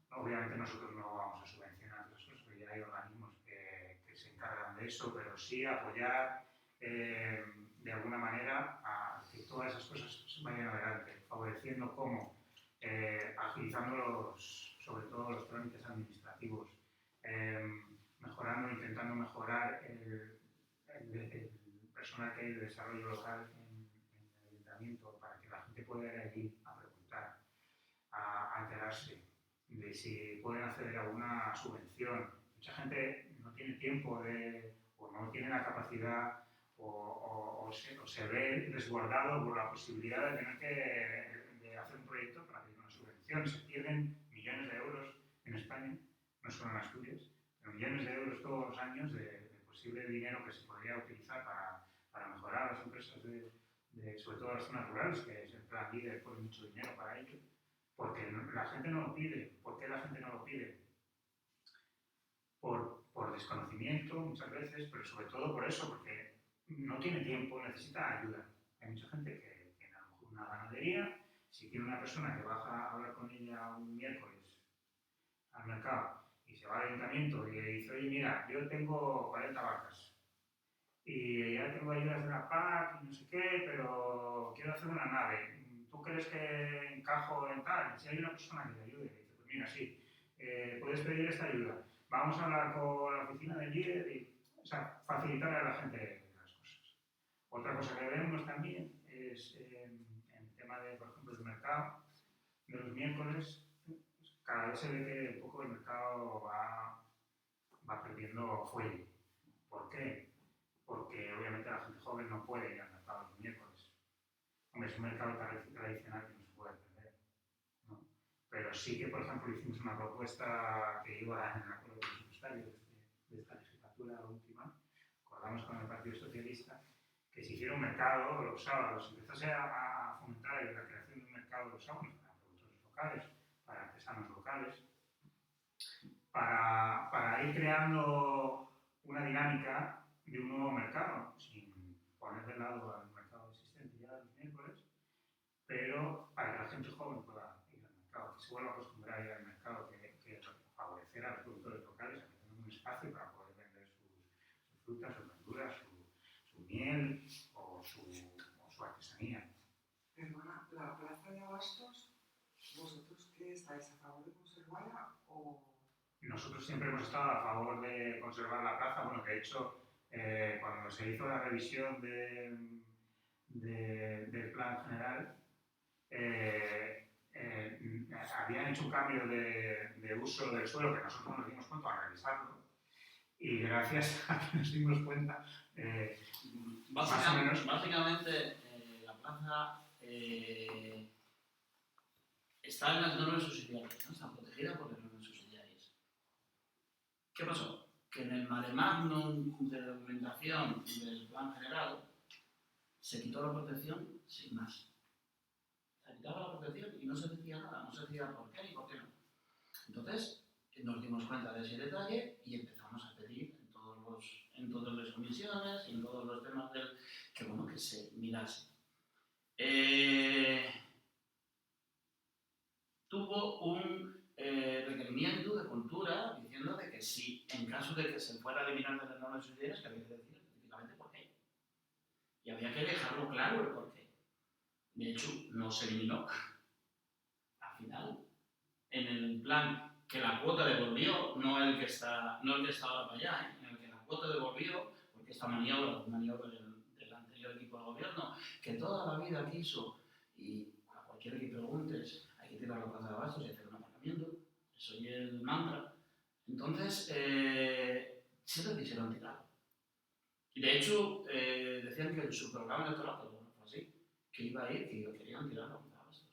¿no? Obviamente nosotros no vamos a subvencionar las cosas, porque ya hay organismos que se encargan de eso, pero sí apoyar de alguna manera a que todas esas cosas vayan adelante, favoreciendo cómo, agilizando sobre todo los trámites administrativos, mejorando, intentando mejorar el personal que hay de desarrollo local en el ayuntamiento para que la gente pueda ir a preguntar, a enterarse de si pueden acceder a alguna subvención. Mucha gente no tiene tiempo o no tiene la capacidad o se ve desbordado por la posibilidad de tener de hacer un proyecto para pedir una subvención. Se pierden millones de euros en España, no solo en Asturias, pero millones de euros todos los años de posible dinero que se podría utilizar para mejorar las empresas sobre todo las zonas rurales, que es el plan líder, pone mucho dinero para ello. Porque la gente no lo pide. ¿Por qué la gente no lo pide? Por desconocimiento muchas veces, pero sobre todo por eso, porque no tiene tiempo, necesita ayuda. Hay mucha gente que tiene a lo mejor una ganadería, si tiene una persona que baja a hablar con ella un miércoles al mercado y se va al ayuntamiento y le dice, oye, mira, yo tengo 40 vacas y ya tengo ayudas de la PAC y no sé qué, pero quiero hacer una nave. ¿Tú crees que encajo en tal? Si hay una persona que te ayude, le dice, pues mira, sí, puedes pedir esta ayuda. Vamos a hablar con la oficina del líder y, o sea, facilitar a la gente las cosas. Otra cosa que vemos también es en el tema de, por ejemplo, el mercado de los miércoles, cada vez se ve que un poco el mercado va perdiendo fuelle. ¿Por qué? Porque obviamente la gente joven no puede ir al mercado los miércoles. Hombre, es un mercado tradicional que no se puede perder, ¿no? Pero sí que, por ejemplo, hicimos una propuesta que iba en el acuerdo presupuestario de esta legislatura última, acordamos con el Partido Socialista, que se hiciera un mercado los sábados, empezase a fomentar la creación de un mercado los sábados para productores locales, para artesanos locales, para ir creando una dinámica de un nuevo mercado, sin poner de lado al mercado existente ya los miércoles, pero para que la gente joven pueda ir al mercado, que se vuelva a acostumbrar a ir al mercado, que favorecer a los productores locales a que tengan un espacio para poder vender sus frutas, sus verduras, su miel o su artesanía. Perdona, la plaza de abastos, ¿vosotros qué estáis a favor de conservarla o...? Nosotros siempre hemos estado a favor de conservar la plaza. Bueno, de hecho, cuando se hizo la revisión del plan general, habían hecho un cambio de uso del suelo que nosotros nos dimos cuenta al revisarlo. Y gracias a que nos dimos cuenta, más o menos... Básicamente, la plaza está en las normas subsidiarias, ¿no? Está protegida por las normas subsidiarias. ¿Qué pasó? Que en el mare magnum de documentación del plan general se quitó la protección sin más. Se quitaba la protección y no se decía nada, no se decía por qué y por qué no. Entonces nos dimos cuenta de ese detalle y empezamos a pedir en todas las comisiones y en todos los temas que se mirase. Tuvo un requerimiento de cultura diciendo de que si en caso de que se fuera a eliminar de las normas subsidiarias, que había que decir específicamente por qué. Y había que dejarlo claro el por qué. De hecho, no se eliminó. Al final, en el plan que la cuota devolvió, no el que está ahora para allá, en el que la cuota devolvió, porque esta maniobra del anterior equipo de gobierno, que toda la vida quiso, y a cualquiera que preguntes, hay que tirar la plaza de abastos y hacer un aparcamiento, eso es el mantra. Entonces, siempre quisieron tirarlo. Y de hecho, decían que en su programa electoral, pero bueno, fue así, que iba a ir, que querían tirar la plaza de abastos.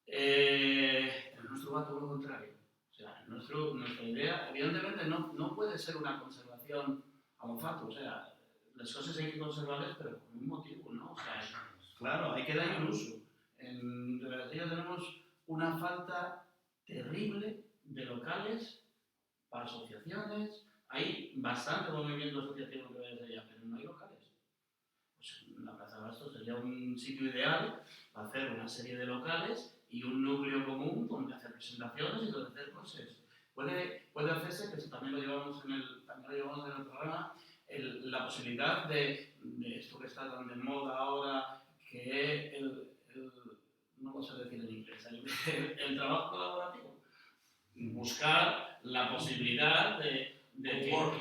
En nuestro va todo lo contrario. O sea, nuestra idea, evidentemente, no puede ser una conservación a un fato. O sea, las cosas hay que conservarlas, pero con un motivo, ¿no? O sea, claro, hay que darle un uso. En Rebeldía tenemos una falta terrible de locales para asociaciones. Hay bastante movimiento asociativo que vaya allá, pero no hay locales. Pues la Plaza de Abastos sería un sitio ideal para hacer una serie de locales y un núcleo común donde hacer presentaciones y donde hacer cosas. Puede hacerse, que también lo llevamos en el programa, la posibilidad de esto que está tan de moda ahora, que es no lo sé decir en inglés, el trabajo colaborativo. Buscar la posibilidad de que... Yo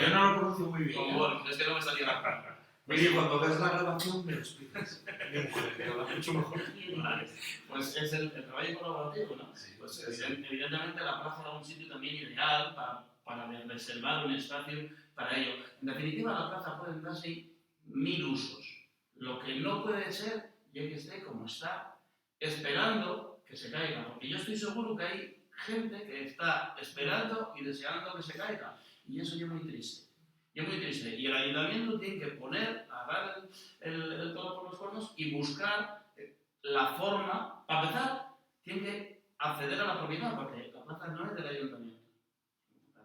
no lo pronuncio muy bien. Es que no me salía la palabra. Oye, cuando veas la grabación me lo explicas. Mi mujer, que habla mucho mejor. Vale. Pues es el trabajo colaborativo, ¿no? Sí, Pues sí. evidentemente la plaza era un sitio también ideal para reservar un espacio para ello. En definitiva, la plaza puede darse 1000 usos. Lo que no puede ser es que esté como está, esperando que se caiga. Porque yo estoy seguro que hay gente que está esperando y deseando que se caiga. Y eso ya es muy triste. Y es muy triste. Y el ayuntamiento tiene que agarrar el toro por los cuernos y buscar la forma. Para empezar, tiene que acceder a la propiedad, porque la plaza no es del ayuntamiento.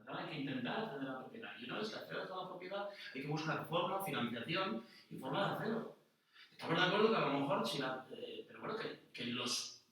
Hay que intentar acceder a la propiedad. Y una vez que accedas a la propiedad, hay que buscar forma, financiación y forma de hacerlo. Estamos de acuerdo que a lo mejor, pero bueno, que los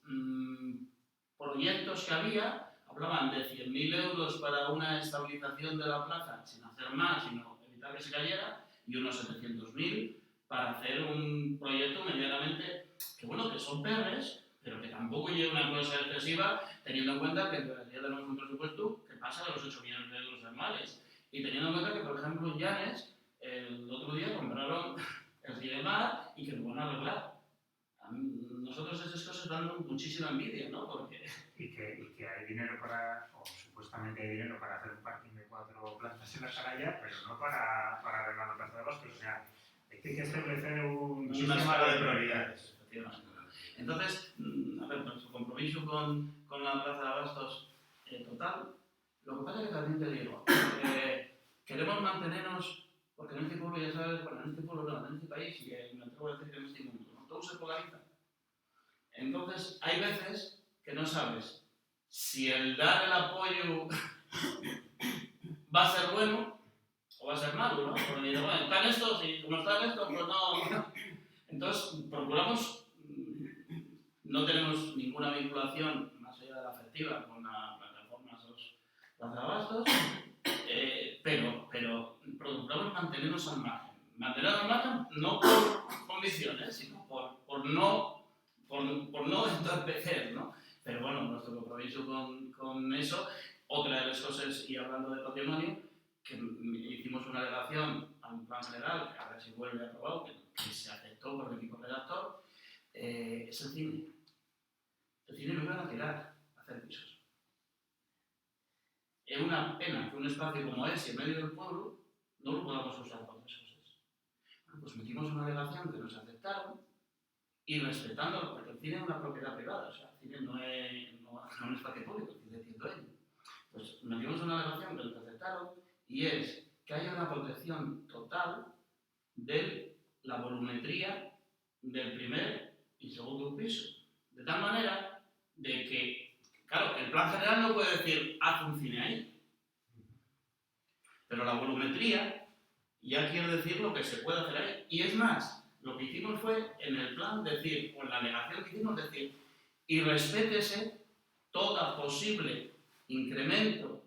proyectos que había hablaban de 100.000 euros para una estabilización de la plaza, sin hacer más, sino evitar que se cayera, y unos 700.000 para hacer un proyecto medianamente, que bueno, que son perres, pero que tampoco lleva una cosa excesiva, teniendo en cuenta que ya tenemos un presupuesto que pasa de los 8 millones de euros anuales. Y teniendo en cuenta que, por ejemplo, en Llanes, el otro día compraron el Cidemar y que lo van a arreglar. Nosotros esas cosas dan muchísima envidia, ¿no? Porque... Y que hay dinero o supuestamente hay dinero para hacer un parking de 4 plantas en la Atalaya, pero no para arreglar la plaza de Bastos. O sea, hay que establecer un sistema de prioridades. Entonces, a ver, nuestro compromiso con la plaza de Bastos total, lo que pasa es que también te digo, queremos mantenernos, porque en este pueblo, ya sabes, bueno, en este pueblo no, en este país, y me atrevo a decir que en este mundo, ¿no? Todo se polariza. Entonces, hay veces que no sabes si el dar el apoyo va a ser bueno o va a ser malo, ¿no? Porque bueno, están estos y como están estos, pues no. Entonces, procuramos, no tenemos ninguna vinculación más allá de la afectiva con la plataforma Plaza de Bastos, pero procuramos mantenernos al margen. Mantenernos al margen no por convicciones, sino por no entorpecer, ¿no? Pero bueno, nuestro compromiso con eso, otra de las cosas, y hablando de patrimonio, que hicimos una alegación a un plan general, que a ver si vuelve aprobado, que se aceptó por el equipo redactor, es el cine. El cine lo iban a tirar, a hacer pisos. Es una pena que un espacio como ese, en medio del pueblo, no lo podamos usar para otras cosas. Bueno, pues metimos una alegación que nos aceptaron, y respetándolo, porque el cine es una propiedad privada, o sea, el cine no es un espacio público, el cine tiene dueño. Pues metimos una alegación que nos aceptaron, y es que haya una protección total de la volumetría del primer y segundo piso. De tal manera de que, claro, el plan general no puede decir haz un cine ahí, pero la volumetría ya quiere decir lo que se puede hacer ahí. Y es más, lo que hicimos fue en el plan decir, o en la alegación que hicimos decir, y respétese todo posible incremento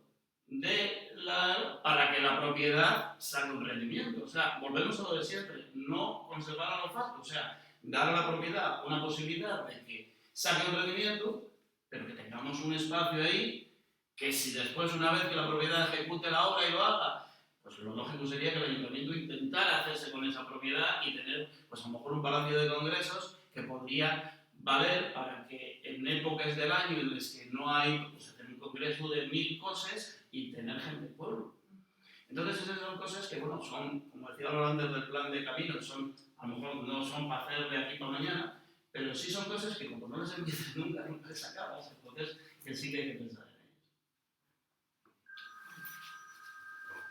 para que la propiedad saque un rendimiento. O sea, volvemos a lo de siempre, no conservar a los factos, o sea, dar a la propiedad una posibilidad de que saque un rendimiento, pero que tengamos un espacio ahí que si después, una vez que la propiedad ejecute la obra y lo haga, pues lo lógico sería que el ayuntamiento intentara hacerse con esa propiedad y tener, pues a lo mejor un palacio de congresos que podría valer para que en épocas del año en las que no hay, pues hacer un congreso de 1000 cosas y tener gente del pueblo. Entonces esas son cosas que, bueno, son, como decía antes del plan de caminos, son, a lo mejor no son para hacer de aquí para mañana, pero sí son cosas que como no les empiezas nunca les acabas, entonces que sí que hay que pensar en ellas.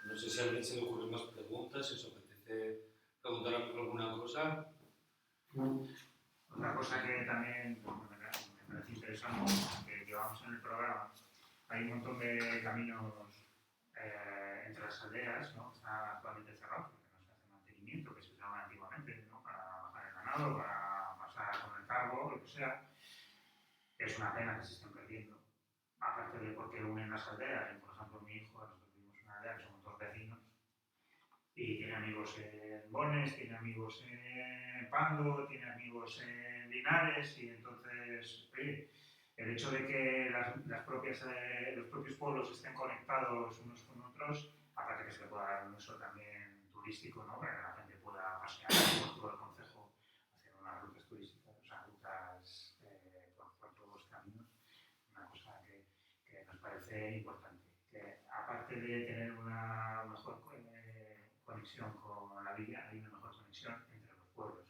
No sé si a alguien se le ocurren más preguntas, si os apetece preguntar alguna cosa. Otra cosa que también me parece interesante, que llevamos en el programa, hay un montón de caminos entre las aldeas, ¿no? Están actualmente cerrados porque no se hace mantenimiento, que se usaba antiguamente, ¿no? Para bajar el ganado, para pasar con el cargo, lo que sea. Es una pena que se estén perdiendo. Aparte de porque unen las aldeas, y por ejemplo mi hijo, nosotros vivimos en una aldea que somos 2 vecinos, y tiene amigos en Bones, tiene amigos en Pando, tiene amigos en Linares, y entonces el hecho de que los propios pueblos estén conectados unos con otros, aparte que se le pueda dar un uso también turístico, ¿no? Para que la gente pueda pasear por todo el concejo, hacer unas rutas turísticas, o sea, rutas por todos los caminos, una cosa que nos parece importante. Que aparte de tener una mejor conexión con la villa, hay una mejor conexión entre los pueblos.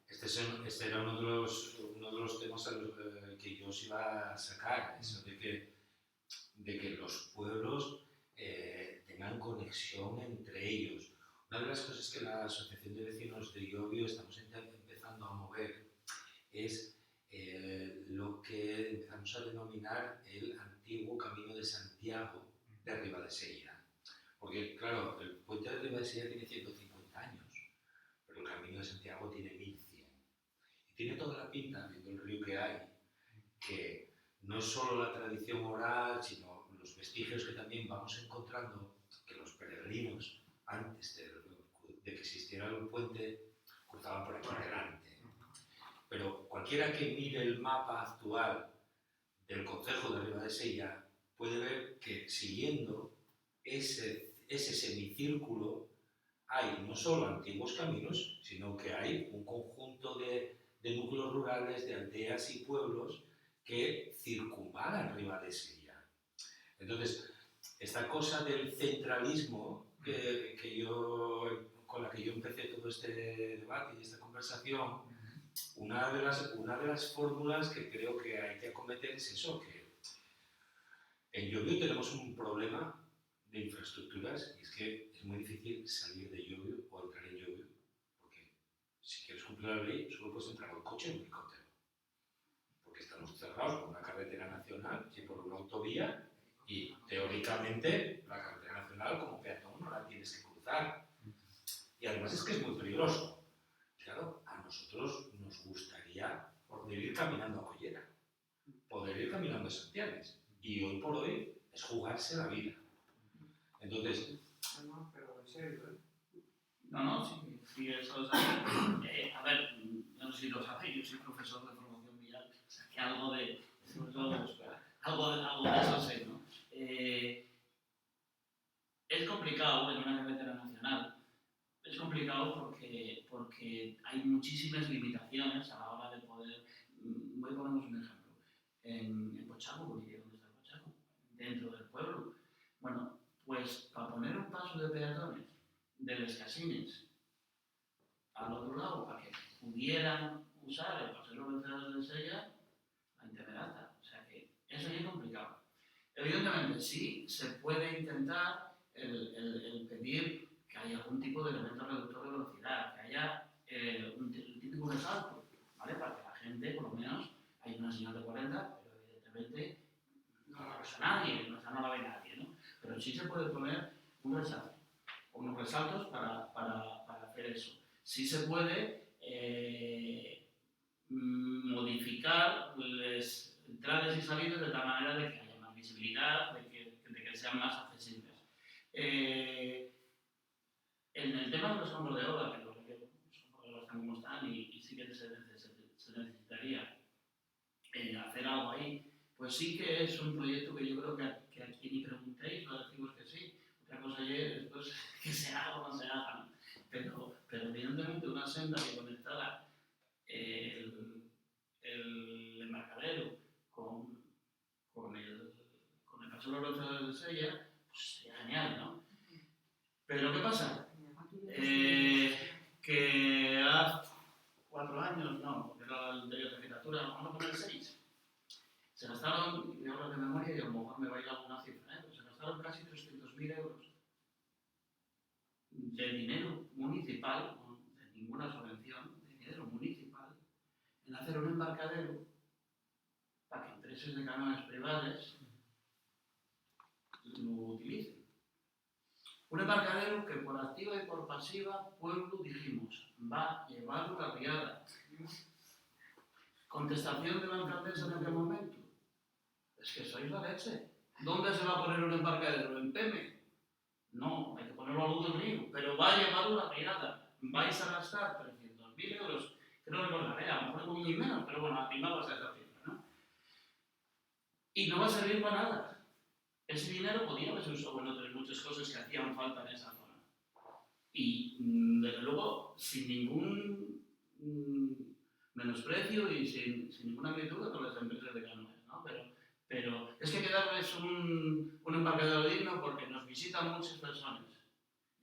Este era uno de los temas que yo os iba a sacar, eso de que los pueblos tengan conexión entre ellos. Una de las cosas que la Asociación de Vecinos de Llodio estamos empezando a mover es lo que empezamos a denominar el antiguo Camino de Santiago de Ribadesella. Porque, claro, el puente de Ribadesella tiene 150 años, pero el Camino de Santiago tiene 1100. Y tiene toda la pinta, viendo el río que hay, que no es solo la tradición oral, sino los vestigios que también vamos encontrando, que los peregrinos, antes de que existiera el puente, cruzaban por aquí delante. Pero cualquiera que mire el mapa actual del concejo de Ribadesella puede ver que siguiendo ese semicírculo hay no solo antiguos caminos, sino que hay un conjunto de núcleos rurales, de aldeas y pueblos que circunvalan Ribadesella. Entonces, esta cosa del centralismo con la que yo empecé todo este debate y esta conversación, una de las fórmulas que creo que hay que acometer es eso, que en Llodio tenemos un problema de infraestructuras y es que es muy difícil salir de Llodio o entrar en Llodio, porque si quieres cumplir la ley solo puedes entrar con coche o en helicóptero, porque estamos cerrados por una carretera nacional y por una autovía y teóricamente la carretera nacional como peatón no la tienes que cruzar. Y además es que es muy peligroso. Claro, a nosotros nos gustaría poder ir caminando a Collera, poder ir caminando a Santianes, y hoy por hoy es jugarse la vida. Entonces... No, pero en serio, No, sí, eso es así. A ver, yo no sé si lo sabéis, yo soy profesor de formación vial, o sea que algo de eso sé, ¿no? Es complicado en una carretera nacional. Es complicado porque hay muchísimas limitaciones a la hora de poder... Voy a ponernos un ejemplo. En Pochaco, ¿dónde está Pochaco? Dentro del pueblo. Bueno, pues para poner un paso de peatones de Les Casines al otro lado, para que pudieran usar el paseo Lorenzo de Sella, la Intemerata. O sea que eso es complicado. Evidentemente, sí se puede intentar el pedir que haya algún tipo de elemento reductor de velocidad, que haya un típico resalto, ¿vale? Para que la gente, por lo menos, hay una señal de 40, pero evidentemente no la usa nadie, no la ve nadie, ¿no? Pero sí se puede poner un resalto, unos resaltos para hacer eso. Sí se puede modificar las entradas y salidas de tal manera de que haya más visibilidad, de que sean más accesibles. En el tema de los campos de obra, que los campos de obra están como están y sí que se necesitaría hacer algo ahí, pues sí que es un proyecto que yo creo que aquí ni preguntéis, lo decimos que sí. Otra cosa es después que se haga o no se haga, ¿no? Pero evidentemente una senda que conectara el embarcadero con el paseo Lorenzo de Sella, pues sería genial, ¿no? Pero ¿qué pasa? Que hace 4 años, no, porque era la anterior legislatura, vamos a poner 6. Se gastaron, y ahora de memoria, y a lo mejor me va a ir alguna cifra, pero se gastaron casi 300.000 euros de dinero municipal, de ninguna subvención, de dinero municipal, en hacer un embarcadero para que empresas de canoas privadas lo utilicen. Un embarcadero que por activa y por pasiva, pueblo, dijimos, va a llevar la riada. Contestación de la alcaldesa en aquel momento. Es que sois la leche. ¿Dónde se va a poner un embarcadero? ¿En Peme? No, hay que ponerlo a luz del río. Pero va a llevar una riada. Vais a gastar 300.000 euros. Creo que recordaré, a lo mejor muy menos, pero bueno, aproximados a esa cifra, ¿no? Y no va a servir para nada. Ese dinero podía haberse usado en otras muchas cosas que hacían falta en esa zona. Y, desde luego, sin ningún menosprecio y sin ninguna actitud con las empresas de canoas, ¿no? Pero es que hay que darles un embarcadero digno porque nos visitan muchas personas.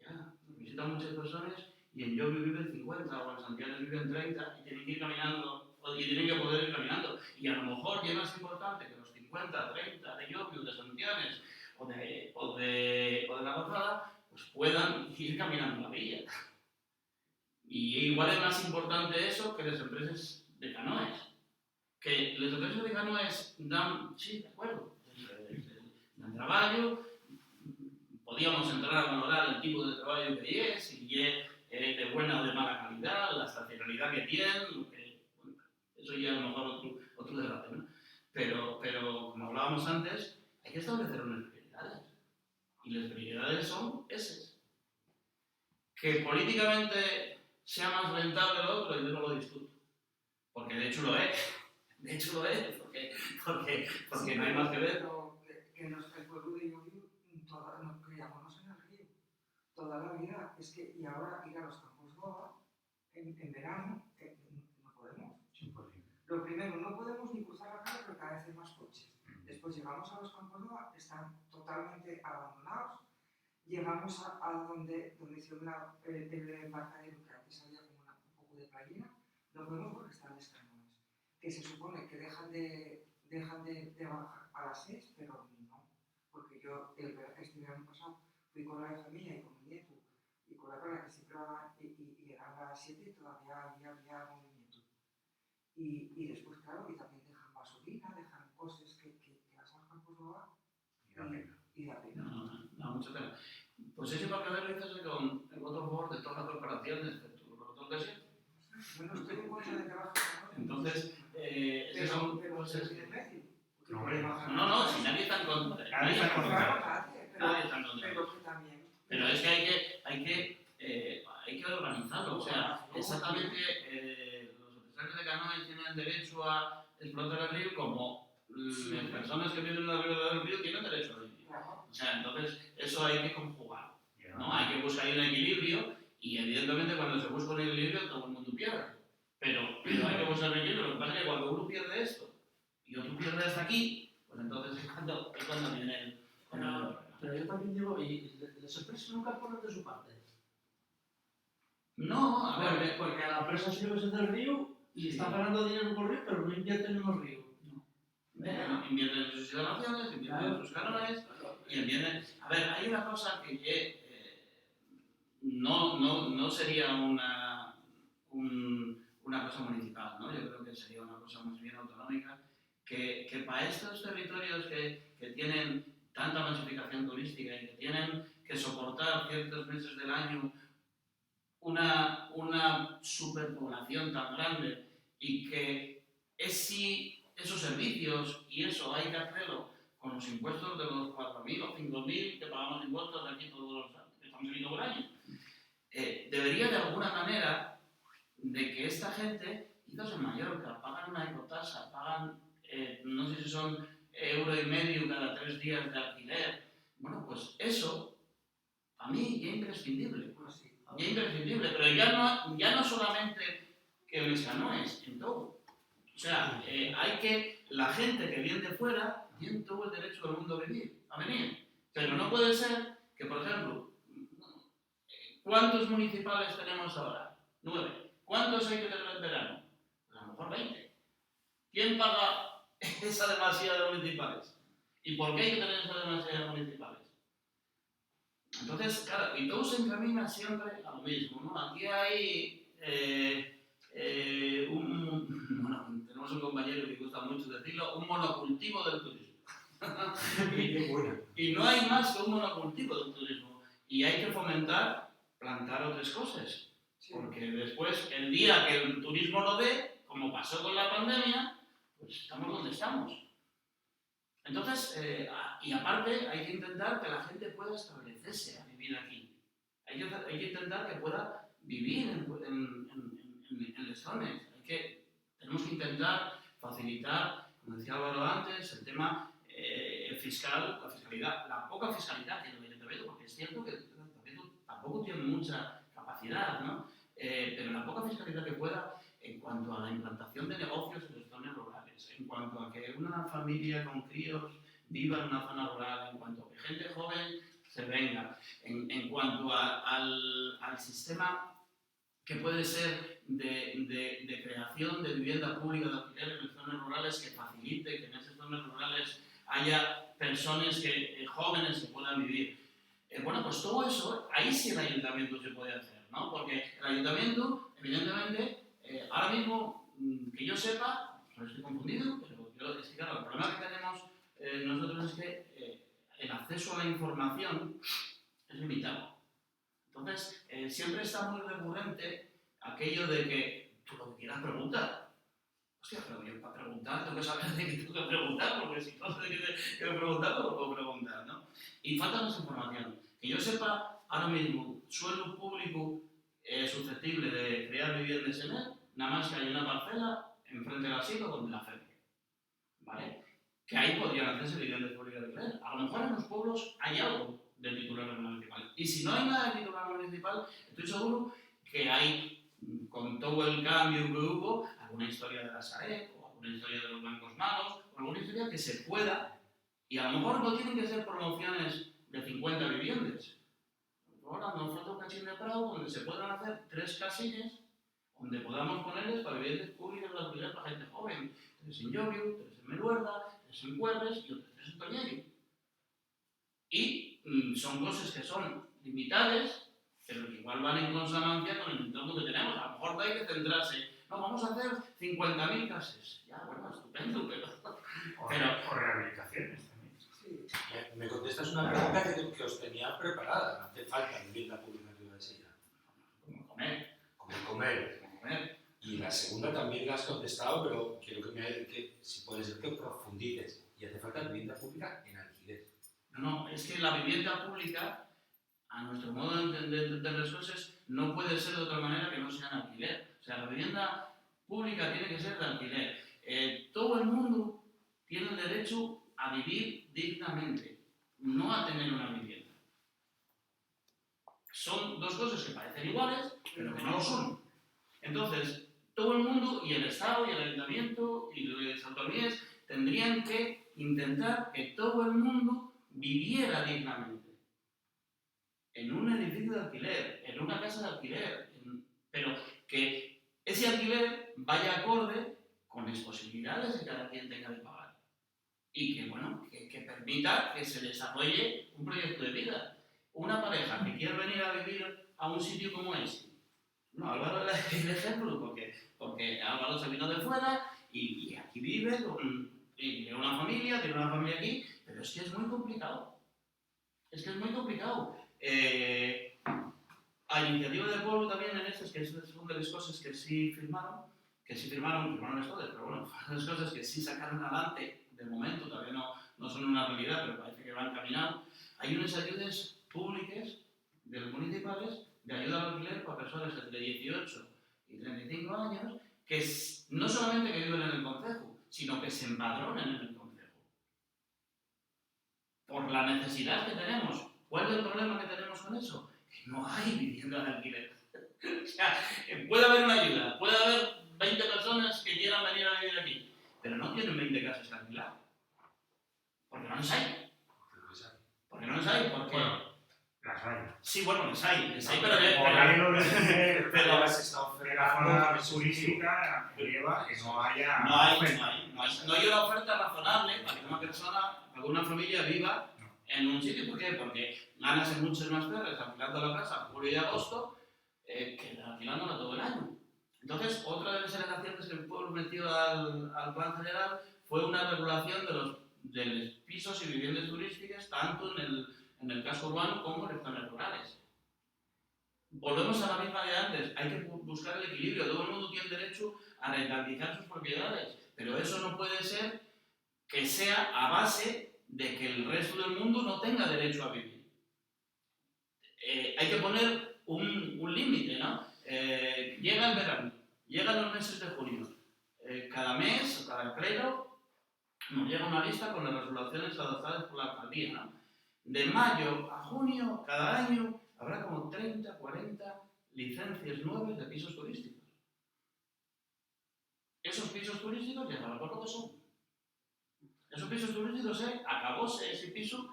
Ya, nos visitan muchas personas y en Llodio viven 50 o en Santiago viven 30 y tienen que ir caminando, y tienen que poder ir caminando. Y a lo mejor ya es más importante que los 50, 30 de Llodio, de Santiago o de La Gozada, pues puedan ir caminando la villa. Y igual es más importante eso que las empresas de canoas. Que las empresas de canoas dan, sí, de acuerdo, dan trabajo, podíamos entrar a valorar el tipo de trabajo que es, si es de buena o de mala calidad, la estacionalidad que tienen, bueno, eso ya a lo mejor otro debate, ¿no? Pero como hablábamos antes, hay que establecer unas prioridades. Y las prioridades son esas. Que políticamente sea más rentable lo otro, yo no lo discuto. Porque de hecho lo es. De hecho lo es, porque sí, no hay más que ver. Pero que el pueblo de Llodio nos criámonos en el río. Toda la vida. Es que, y ahora ir a los campos Goa en verano, no podemos. Lo primero, no podemos ni cruzar la calle porque cada vez hay más coches. Después llegamos a los campos Goa, están totalmente abandonados. Llegamos a donde hicieron el embarcadero, que antes había como un poco de playera. No podemos porque están las canoas, que se supone que dejan de bajar a las 6, pero no. Porque yo este verano pasado fui con la familia y con mi nieto y con la cara que siempre va y eran las 7 y todavía había movimiento. Y después, claro, y también dejan gasolina, dejan cosas que las al campos Goa y da pena. No, mucho pena. Pues ese embarcadero dices con el voto a favor de todas las corporaciones, excepto los otros de siempre. Bueno, estoy en contra de trabajo. Entonces, esas son cosas que... No, si nadie está en contra. Nadie está en contra. Nadie está en contra. Pero que también. Pero es que hay que organizarlo. O sea, exactamente los empresarios de canoas tienen derecho a explotar el río como las personas que viven alrededor del río tienen derecho a vivir. O sea, entonces eso hay que conjugar, ¿no? Hay que buscar un equilibrio y evidentemente cuando se busca un equilibrio todo el mundo pierde. Pero hay que buscar un equilibrio. Lo que pasa es que cuando uno pierde esto y otro pierde hasta aquí, pues entonces es cuando viene el problema. Pero yo también digo, y las empresas nunca ponen de su parte. No, a ver, Porque la empresa sirve del río y está ganando dinero por río, pero no invierten en los ríos. Invierten en sus instalaciones, invierten en sus canoas y invierten... A ver, hay una cosa que no sería una cosa municipal, ¿no? Yo creo que sería una cosa más bien autonómica, que para estos territorios que tienen tanta masificación turística y que tienen que soportar ciertos meses del año una superpoblación tan grande y que esos servicios y eso hay que hacerlo con los impuestos de los 4.000 o 5.000 que pagamos impuestos aquí todos los años, que estamos viviendo por año, debería de alguna manera de que esta gente, hijos en Mallorca, pagan una ecotasa, pagan, no sé si son €1,50 cada 3 días de alquiler. Bueno, pues eso, a mí ya es imprescindible. Ya imprescindible, pero ya no solamente que en las canoas, en todo. O sea, hay que, la gente que viene de fuera tiene todo el derecho del mundo a venir. Pero no puede ser que, por ejemplo, ¿cuántos municipales tenemos ahora? 9. ¿Cuántos hay que tener en verano? Pues a lo mejor 20. ¿Quién paga esa demasía de municipales? ¿Y por qué hay que tener esa demasía de municipales? Entonces, claro, y todo se encamina siempre a lo mismo, ¿no? Aquí hay tenemos un compañero que gusta mucho decirlo, un monocultivo del turismo. y no hay más que un monocultivo del turismo. Y hay que fomentar, plantar otras cosas. Porque después, el día que el turismo no dé, como pasó con la pandemia, pues estamos donde estamos. Entonces, y aparte, hay que intentar que la gente pueda establecerse a vivir aquí. Hay que intentar que pueda vivir en les zones. Tenemos que intentar facilitar, como decía Álvaro antes, el tema fiscal, la fiscalidad, la poca fiscalidad que tiene el Ayuntamiento, porque es cierto que el Ayuntamiento tampoco tiene mucha capacidad, ¿no? Pero la poca fiscalidad que pueda en cuanto a la implantación de negocios en las zonas rurales, en cuanto a que una familia con críos viva en una zona rural, en cuanto a que gente joven se venga, en cuanto al sistema que puede ser de creación de vivienda pública de alquiler en las zonas rurales, que facilite que en esas zonas rurales haya personas jóvenes que puedan vivir. Bueno, pues todo eso, ahí sí el ayuntamiento se puede hacer, ¿no? Porque el ayuntamiento, evidentemente, ahora mismo, que yo sepa, no estoy confundido, pero es que claro, el problema que tenemos nosotros es que el acceso a la información es limitado. Entonces, siempre está muy recurrente aquello de que tú lo que quieras preguntar. Hostia, pero yo para preguntar tengo que saber de qué tengo que preguntar, porque si no sé de qué tengo que preguntar, no lo puedo preguntar, ¿no? Y falta más información. Que yo sepa, ahora mismo, suelo público susceptible de crear viviendas en él, nada más que hay una parcela enfrente del asilo donde la feria, ¿vale? Que ahí podrían hacerse viviendas públicas de alquiler. A lo mejor en los pueblos hay algo de titular municipal. Y si no hay nada de titular municipal, estoy seguro que hay, con todo el cambio que hubo, alguna historia de la Sareb, o alguna historia de los bancos malos, o alguna historia que se pueda, y a lo mejor no tienen que ser promociones de 50 viviendas. Ahora nos falta un cachín de Prado donde se puedan hacer 3 casillas donde podamos ponerles para viviendas públicas de alquiler para gente joven. 3 en Llodio, 3 en Meluerda, 3 en Cuerves y otros 3 en Toñello. Y son cosas que son limitadas, pero que igual van en consonancia con el entorno que tenemos. A lo mejor hay que centrarse. No, vamos a hacer 50.000 casas. Ya, bueno, estupendo, pero... O rehabilitaciones también. Sí. Me contestas una pregunta que os tenía preparada. Hace falta vivienda pública en Ribadesella. Como comer. Como comer. Como comer. Y la segunda también la has contestado, pero quiero que si puede ser que profundices. Y hace falta vivienda pública en alquiler. No, es que la vivienda pública, a nuestro modo de entender las cosas, no puede ser de otra manera que no sea en alquiler. O sea, la vivienda pública tiene que ser de alquiler. Todo el mundo tiene el derecho a vivir dignamente, no a tener una vivienda. Son dos cosas que parecen iguales, pero que no lo son. Entonces, todo el mundo, y el Estado, y el Ayuntamiento, y las autonomías, tendrían que intentar que todo el mundo viviera dignamente. En un edificio de alquiler, en una casa de alquiler, pero que ese alquiler vaya acorde con las posibilidades que cada quien tenga de pagar. Y que, bueno, que permita que se desarrolle un proyecto de vida. Una pareja que quiere venir a vivir a un sitio como este. No, Álvaro es el ejemplo, porque Álvaro se vino de fuera y aquí vive, tiene una familia aquí, pero es que es muy complicado. Es que es muy complicado. A Iniciativa del Pueblo también en esto, es que es una de las cosas que sí firmaron es todas, pero bueno, las cosas que sí sacaron adelante, de momento todavía no son una realidad, pero parece que van caminando. Hay unas ayudas públicas de los municipales de ayuda al alquiler para personas entre 18 y 35 años que no solamente que viven en el concejo, sino que se empadronen en el concejo. Por la necesidad que tenemos. ¿Cuál es el problema que tenemos con eso? Que no hay vivienda de alquiler. O sea, puede haber una ayuda, puede haber 20 personas que quieran venir a vivir aquí, pero no tienen 20 casas que alquilar. Porque no las hay. Porque no las hay, porque... Bueno, las hay. Sí, bueno, las hay, Pero la zona turística lleva que no haya... No hay una oferta razonable para que una persona, para que una familia viva en un sitio. ¿Por qué? Porque ganas muchas más perras alquilando la casa en julio y agosto que alquilándola todo el año. Entonces, otra de las alegaciones que el pueblo metió al plan general fue una regulación de los pisos y viviendas turísticas, tanto en el casco urbano como en las zonas rurales. Volvemos a la misma de antes, hay que buscar el equilibrio, todo el mundo tiene derecho a rentabilizar sus propiedades. Pero eso no puede ser que sea a base de que el resto del mundo no tenga derecho a vivir. Hay que poner un límite, ¿no? Llega el verano, llegan los meses de junio. Cada mes, cada pleno, nos llega una lista con las resoluciones adoptadas por la alcaldía, ¿no? De mayo a junio, cada año, habrá como 30, 40 licencias nuevas de pisos turísticos. Esos pisos turísticos ya saben por lo que son. Esos pisos turísticos acabóse ese piso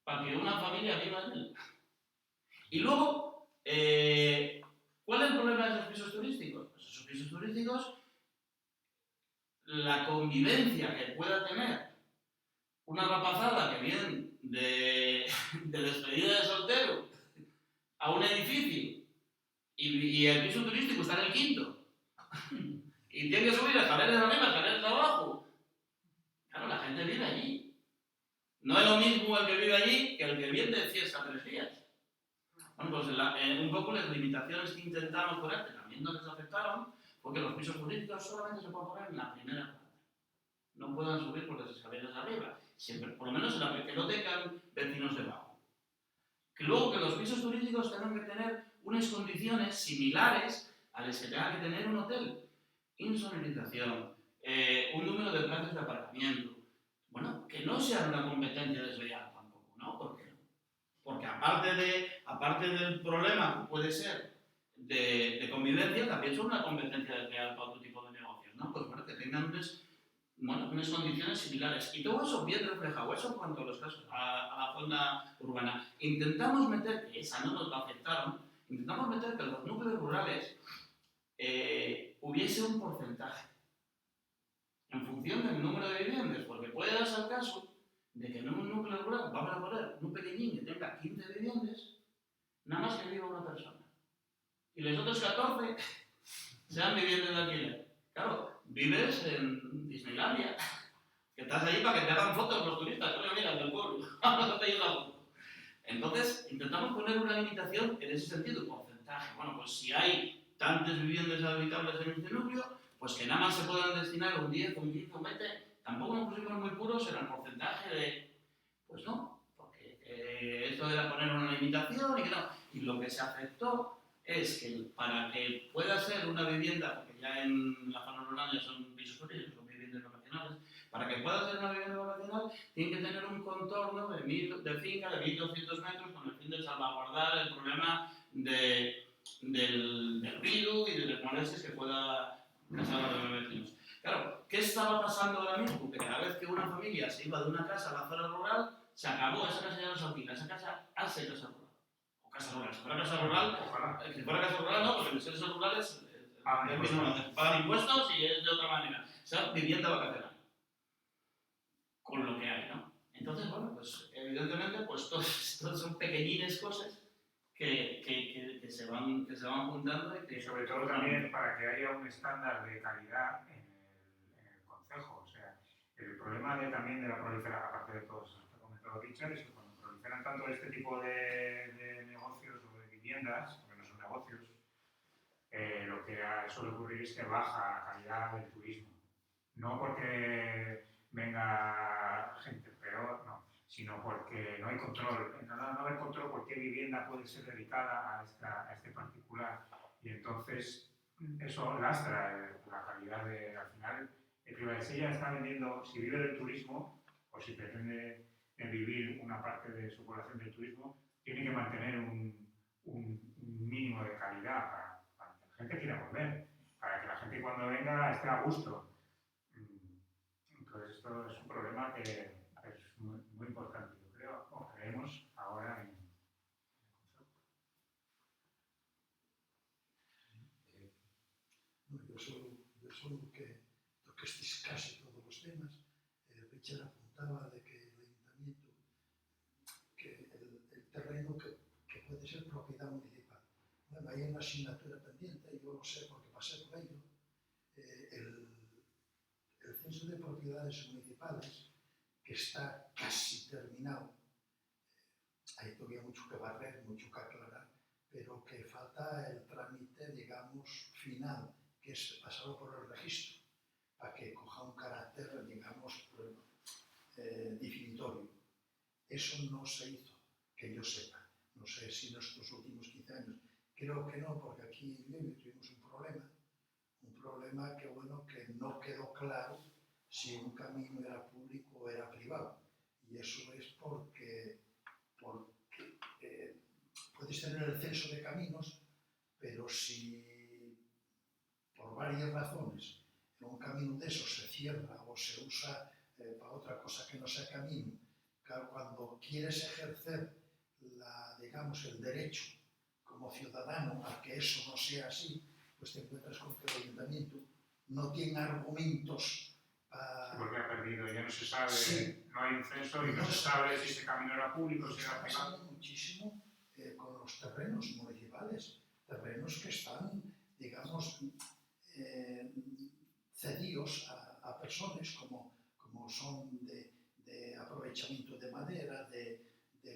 para que una familia viva en él. Y luego, ¿cuál es el problema de esos pisos turísticos? Pues esos pisos turísticos, la convivencia que pueda tener una rapazada que viene de despedida de soltero a un edificio y el piso turístico está en el quinto y tiene que subir escaleras arriba, escaleras abajo. Claro, la gente vive allí. No es lo mismo el que vive allí que el que viene de fiesta 3 días. Bueno, pues un poco las limitaciones que intentamos poner, que también no les afectaron, porque los pisos turísticos solamente se pueden poner en la primera planta. No puedan subir por las escaleras arriba. Siempre, por lo menos en la que no tengan vecinos debajo. Que luego que los pisos turísticos tengan que tener unas condiciones similares a las que tenga que tener un hotel. Insonorización, un número de plazas de aparcamiento. Bueno, que no sea una competencia desleal tampoco, ¿no? ¿Por qué no? Porque aparte del problema que puede ser de convivencia, también son una competencia desleal para otro tipo de negocios, ¿no? Pues bueno, que tengan unas condiciones similares. Y todo eso bien reflejado, eso en cuanto a los casos, a la zona urbana. Intentamos meter, que esa no nos la aceptaron, intentamos meter que en los núcleos rurales hubiese un porcentaje en función del número de viviendas, porque puede darse el caso de que en un núcleo rural vamos a poner un pequeñín que tenga 15 viviendas, nada más que viva una persona. Y las otras 14 sean viviendas de alquiler. Claro, vives en Disneylandia, que estás ahí para que te hagan fotos los turistas. Oye, mira, del pueblo, no te ayuda mucho. Entonces, intentamos poner una limitación en ese sentido, porcentaje. Bueno, pues si hay tantas viviendas habitables en este núcleo, pues que nada más se puedan destinar un 10, un 15, un 20, tampoco nos pusimos muy puros en el porcentaje de... Pues no, porque esto era poner una limitación y que no. Y lo que se aceptó es que para que pueda ser una vivienda, porque ya en la zona rural ya son pisos turísticos, son viviendas vacacionales, para que pueda ser una vivienda vacacional tiene que tener un contorno de finca de 1.200 metros con el fin de salvaguardar el problema del ruido y de las molestias que pueda causar a los vecinos. Claro, ¿qué estaba pasando ahora mismo? Que cada vez que una familia se iba de una casa a la zona rural, se acabó, esa casa ya no se alquila, esa casa hace casa rural. O casa rural, si fuera casa rural, si fuera casa rural no, porque en los servicios rurales pagan impuestos y es de otra manera. O sea, vivienda vacacional. Con lo que hay, ¿no? Entonces, bueno, pues evidentemente, pues todas son pequeñines cosas que se van juntando y que... Y sobre todo también para que haya un estándar de calidad en el concejo. O sea, el problema también de la proliferación, aparte de todo eso que ha comentado Richard, es que cuando proliferan tanto este tipo de negocios o de viviendas, porque no son negocios, lo que suele ocurrir es que baja la calidad del turismo. No porque venga gente peor, no, sino porque no hay control. No hay control por qué vivienda puede ser dedicada a este particular. Y entonces eso lastra la calidad de, al final, el Privaresella está vendiendo, si vive del turismo o si pretende vivir una parte de su población del turismo, tiene que mantener un mínimo de calidad para que la gente quiera volver, para que la gente cuando venga esté a gusto. Entonces esto es un problema que es muy importante, yo creo, o creemos ahora en el concepto. Yo solo que toquestis casi todos los temas. Richard apuntaba de que el ayuntamiento, que el terreno que puede ser propiedad municipal. Bueno, hay una asignatura pendiente, yo lo sé porque pasé por ello. El censo de propiedades municipales, que está casi terminado, hay todavía mucho que barrer, mucho que aclarar, pero que falta el trámite, digamos, final, que es pasarlo por el registro, para que coja un carácter, digamos, definitorio. Eso no se hizo, que yo sepa. No sé si en estos últimos 15 años. Creo que no, porque aquí en Llodio tuvimos un problema que, bueno, que no quedó claro si un camino era público o era privado. Y eso es porque puedes tener el censo de caminos, pero si por varias razones un camino de esos se cierra o se usa para otra cosa que no sea camino, claro, cuando quieres ejercer digamos, el derecho como ciudadano a que eso no sea así, pues te encuentras con que el ayuntamiento no tiene argumentos para... Porque ha perdido, ya no se sabe, Sí. no hay un censo y no se sabe si ese camino era público, si era privado. Pasa muchísimo con los terrenos municipales, terrenos que están, digamos, cedidos a personas como son de aprovechamiento de madera, de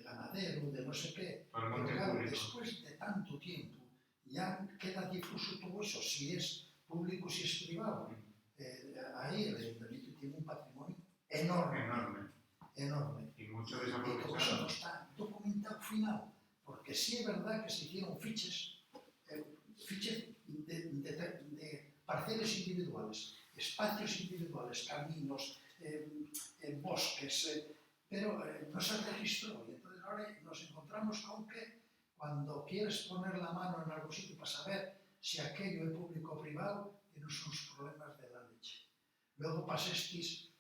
ganadero, de no sé qué. Pero claro, después de tanto tiempo ya queda difuso todo eso, si es público, si es privado. Ahí el ayuntamiento tiene un patrimonio enorme. Y mucho de esa Y todo eso no está documentado final, porque sí es verdad que se hicieron fiches de parcelas individuales, espacios individuales, caminos, bosques, pero no se registró. Y entonces ahora nos encontramos con que cuando quieres poner la mano en algún sitio para saber si aquello es público o privado, tienes unos problemas de la leche. Luego pasasteis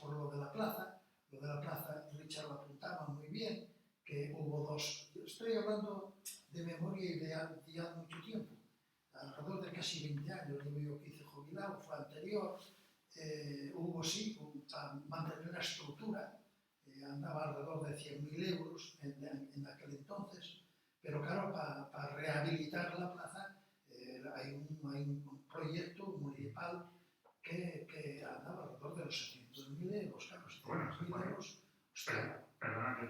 por lo de la plaza. Lo de la plaza, Richard lo apuntaba muy bien, que hubo dos, estoy hablando de memoria y de ya mucho tiempo, alrededor de casi 20 años, yo que hice jubilado, fue anterior, hubo sí, para mantener la estructura, andaba alrededor de 100.000 euros en aquel entonces, pero claro, para rehabilitar la plaza hay un proyecto municipal que andaba alrededor de los 700.000 euros, claro, 700.000 euros. Perdona que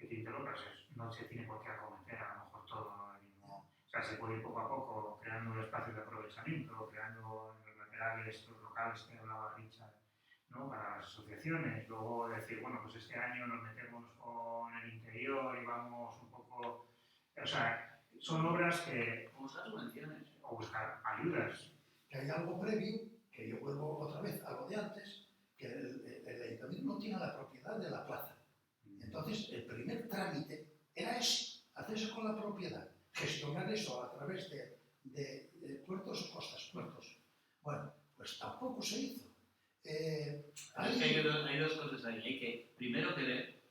te interrumpas, no se tiene por qué acometer a lo mejor todo el mismo. O sea, se puede ir poco a poco creando espacios de aprovechamiento, creando en los laterales, los locales que hablaba Richard, ¿no? Para las asociaciones. Luego decir, bueno, pues este año nos metemos con el interior y vamos un poco. O sea, son obras que. O buscar subvenciones. O buscar ayudas. Que hay algo previo, que yo vuelvo otra vez a lo de antes, que el ayuntamiento no tiene la propiedad de la plaza. Entonces, el primer trámite era ese, hacerse con la propiedad, gestionar eso a través de puertos o costas, puertos. Bueno, pues tampoco se hizo. Hay dos cosas ahí. Hay que primero querer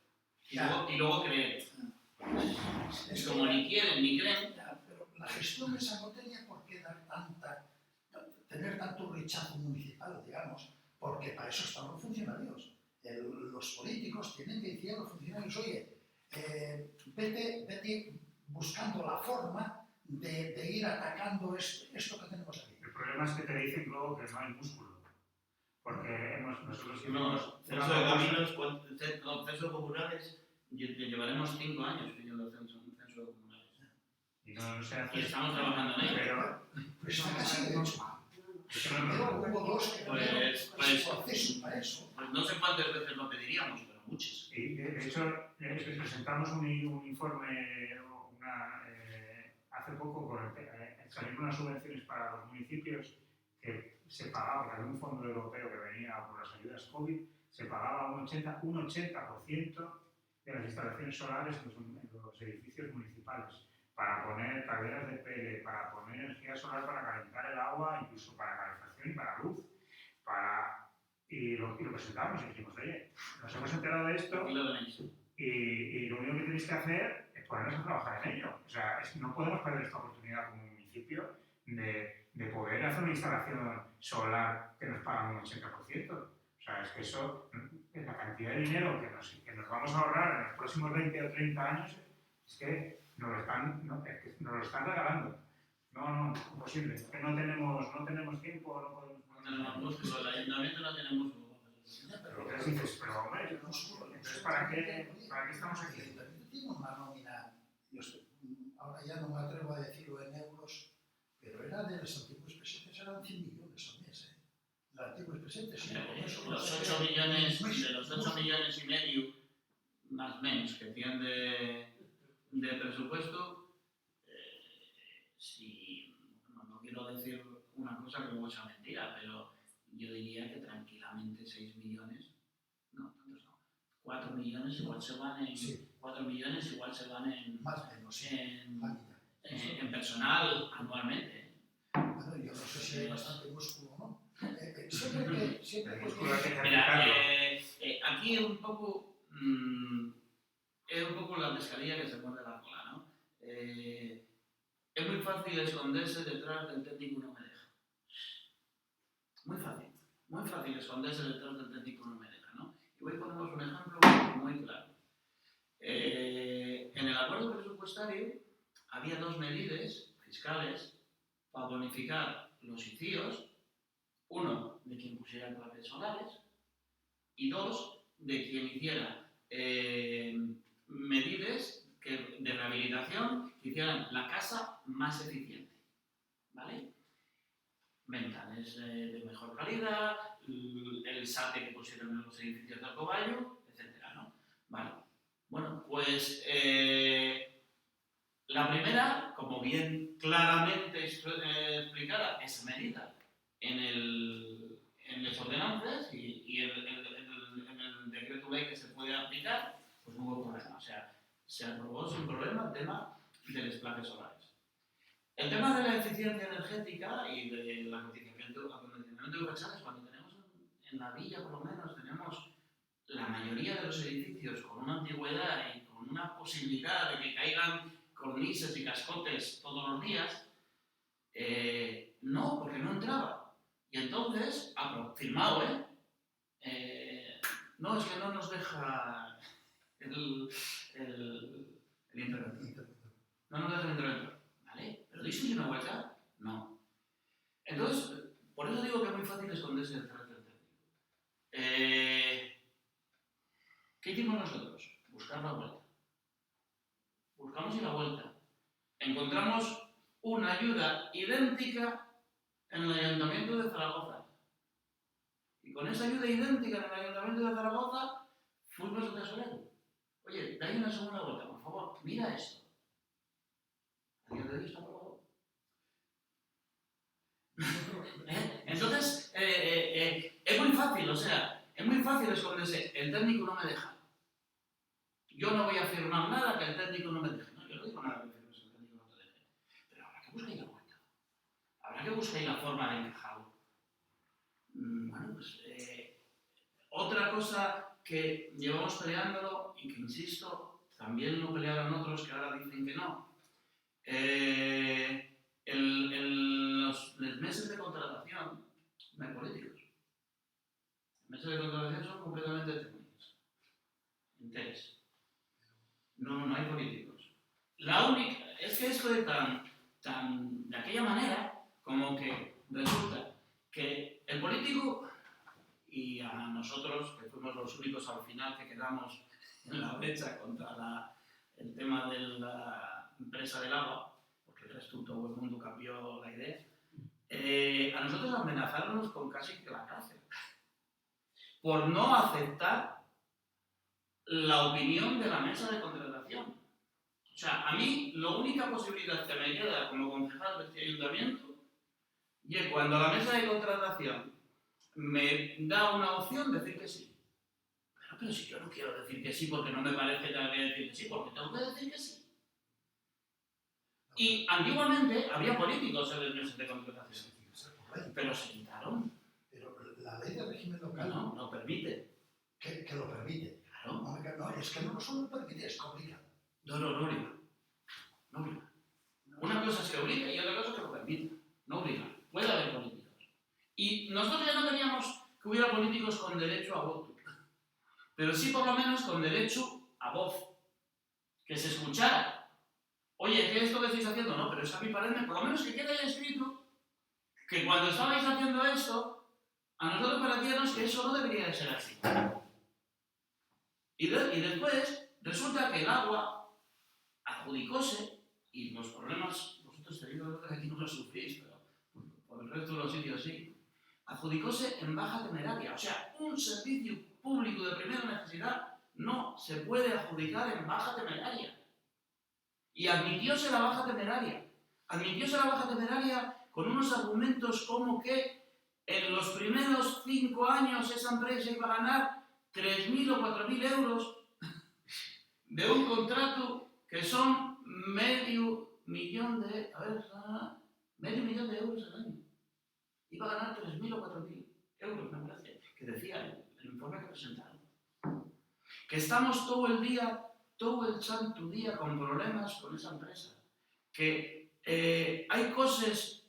y luego creer. Es como ni quieren ni creen. Pero la gestión esa no tenía por qué tener tanto rechazo municipal, digamos, porque para eso están los funcionarios. Los políticos tienen que decir a los funcionarios, oye, vete buscando la forma de ir atacando esto que tenemos aquí. El problema es que te dicen luego que no hay músculo. Porque nosotros... Censo de caminos, censo populares, llevaremos 5 años pidiendo censo de comunales. Y no se hace. Y estamos trabajando en ello. Pero Pues está casi de hecho. Pero hubo dos que proceso para eso. Pues no sé cuántas veces lo pediríamos, pero muchas. Y de hecho, presentamos un informe hace poco salieron unas subvenciones para los municipios que se pagaba, que había un fondo europeo que venía por las ayudas COVID, se pagaba un 80% de las instalaciones solares en los edificios municipales, para poner calderas de pele, para poner energía solar para calentar el agua, incluso para calefacción y para luz. Y lo presentamos y dijimos, oye, nos hemos enterado de esto Aquí lo tenéis. y lo único que tenéis que hacer es ponernos a trabajar en ello. O sea, no podemos perder esta oportunidad como municipio de poder hacer una instalación solar que nos pagan un 80%. O sea, es que eso, la cantidad de dinero que nos vamos a ahorrar en los próximos 20 o 30 años, es que nos lo están regalando. No, imposible. Es que no tenemos tiempo, no podemos... No tenemos músculo, el ayuntamiento no tiene músculo. Entonces dices, pero hombre, entonces ¿para qué estamos aquí? El ayuntamiento tiene una nómina, ahora ya no me atrevo a decirlo en euros, pero era de los antiguos presentes, eran 100 millones al mes. Los antiguos presentes, sí, con eso Los no sé 8 qué. millones, Muy- de los 8 millones y medio, más o menos, que tienen de presupuesto, si no quiero decir una cosa que luego sea mentira, pero yo diría que tranquilamente 6 millones, no, tantos no, 4 millones igual se van en, Sí. 4 millones igual se van en, Más o menos, sí. en, La mitad. en personal anualmente. Bueno, yo no sé si hay bastante músculo o no. Siempre que Músculo que Mira, ejercitarlo. aquí es un poco la pescadilla que se pone la cola, ¿no? Es muy fácil esconderse detrás del técnico no me deja. Muy fácil esconderse detrás del técnico no me deja, ¿no? Y voy a poneros un ejemplo muy claro. En el acuerdo presupuestario había dos medidas fiscales para bonificar los ICIOs, uno de quien pusiera placas solares y dos de quien hiciera medidas de rehabilitación que hicieran la casa más eficiente, ¿vale? Ventanas de mejor calidad, el SATE que pusieron en los edificios de Alcobayo, etcétera, ¿no? Vale. Bueno, pues la primera, como bien claramente explicada esa medida en las ordenanzas y en el decreto ley que se puede aplicar, pues no hubo problema. O sea, se aprobó sin problema el tema de las placas solares. El tema de la eficiencia energética y del acondicionamiento de personas, cuando tenemos en la villa, por lo menos, tenemos la mayoría de los edificios con una antigüedad y con una posibilidad de que caigan cornises y cascotes todos los días, no, porque no entraba. Y entonces, firmado, no, es que no nos deja el interventor. No nos deja el interventor, ¿vale? ¿Pero disteis una vuelta? No. Entonces, por eso digo que es muy fácil esconderse detrás del técnico. ¿Qué hicimos nosotros? Buscar la vuelta. Buscamos y la vuelta. Encontramos una ayuda idéntica en el Ayuntamiento de Zaragoza. Y con esa ayuda idéntica en el Ayuntamiento de Zaragoza, fuimos al tesorero. Oye, dale una segunda vuelta, por favor, mira esto. ¿A día de hoy está aprobado? Entonces, es muy fácil, o sea, es muy fácil esconderse. El técnico no me deja. Yo no voy a firmar nada que el técnico no me deje. No, yo no digo nada que firmes el técnico no te deje. Pero habrá que buscar la vuelta. Habrá que buscar la forma de encajarlo. Bueno, pues otra cosa que llevamos peleándolo y que, insisto, también lo pelearon otros que ahora dicen que no. Los meses de contratación no hay políticos. Los meses de contratación son completamente técnicos. Enteros. No hay políticos. La única, es que esto es tan de aquella manera como que resulta que el político, y a nosotros, que fuimos los únicos al final que quedamos en la brecha contra el tema de la empresa del agua, porque el resto todo el mundo cambió la idea, a nosotros amenazaron con casi que la cárcel por no aceptar la opinión de la mesa de contratación. O sea, a mí la única posibilidad que me queda como concejal de este ayuntamiento es cuando la mesa de contratación me da una opción decir que sí. Pero si yo no quiero decir que sí porque no me parece que tenga que decir que sí, porque tengo que decir que sí. Y antiguamente había políticos en las mesas de contratación, pero se quitaron. Pero la ley de régimen local No, no permite. que lo permite. Claro. No, es que no solo permite, es que obliga. No obliga. No obliga. Una cosa es que obliga y otra cosa es que lo permite. No obliga. Puede haber políticos. Y nosotros ya no queríamos que hubiera políticos con derecho a voto, pero sí por lo menos con derecho a voz. Que se escuchara. Oye, ¿qué es esto que estáis haciendo? No, pero es que a mí parece, por lo menos que quede escrito, que cuando estabais haciendo esto, a nosotros parecíamos que eso no debería de ser así. Y después resulta que el agua adjudicóse y los problemas, vosotros vosotros tenéis que aquí no lo sufrís, pero por el resto de los sitios sí, adjudicóse en baja temeraria. O sea, un servicio público de primera necesidad no se puede adjudicar en baja temeraria. Y admitióse la baja temeraria. Admitióse la baja temeraria con unos argumentos como que en los primeros 5 años esa empresa iba a ganar 3.000 o 4.000 euros de un contrato que son medio millón de euros al año. Iba a ganar 3.000 o 4.000 euros, me parece, que decía el informe que presentaron. Que estamos todo el santo día con problemas con esa empresa. Que hay cosas,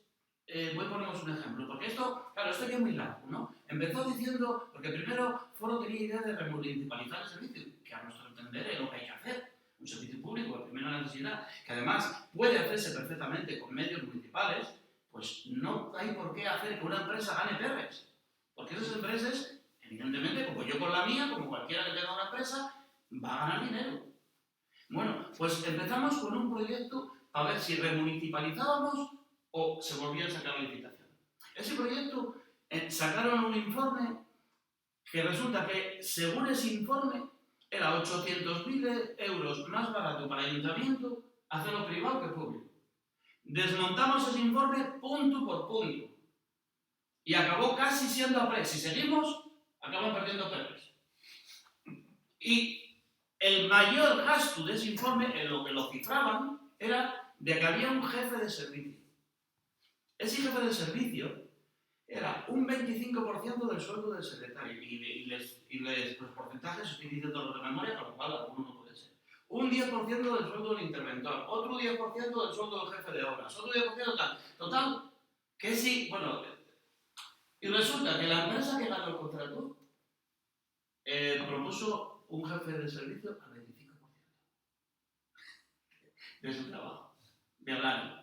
voy a poneros un ejemplo, porque esto ya es muy largo, ¿no? Empezó diciendo, porque primero Foro tenía idea de remunicipalizar el servicio, que a nuestro entender es lo que hay que hacer, un servicio público de primera necesidad, que además puede hacerse perfectamente con medios municipales, pues no hay por qué hacer que una empresa gane perres, porque esas empresas, evidentemente, como yo con la mía, como cualquiera que tenga una empresa, va a ganar dinero. Bueno, pues empezamos con un proyecto para ver si remunicipalizábamos o se volvía a sacar la licitación. Ese proyecto sacaron un informe que resulta que, según ese informe, era 800.000 euros más barato para el ayuntamiento hacerlo privado que público. Desmontamos ese informe punto por punto y acabó casi siendo a precios. Si seguimos, acaban perdiendo perres. Y el mayor gasto de ese informe, en lo que lo cifraban, era de que había un jefe de servicio. Ese jefe de servicio era un 25% del sueldo del secretario, y los porcentajes estoy diciendo los de memoria, con lo cual alguno no puede ser. Un 10% del sueldo del interventor, otro 10% del sueldo del jefe de obras, otro 10% tal. Total, que sí, bueno, y resulta que la empresa que ganó el contrato propuso un jefe de servicio al 25% de su trabajo, de hablar.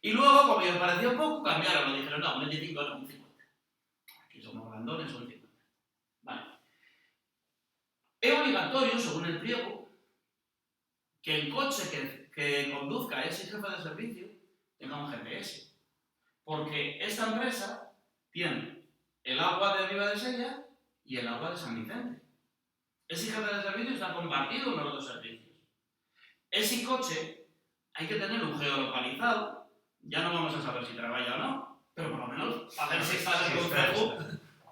Y luego, como les pareció poco, cambiaron, lo dijeron, no, un 25 no, un 50. Aquí somos grandones, un 50. Vale. Es obligatorio, según el pliego, que el coche que conduzca a ese jefe de servicio tenga un GPS. Porque esta empresa tiene el agua de Ribadesella y el agua de San Vicente. Ese jefe de servicio está compartido en los dos servicios. Ese coche hay que tenerlo geolocalizado. Ya no vamos a saber si trabaja o no, pero por lo menos a ver si está en el concejo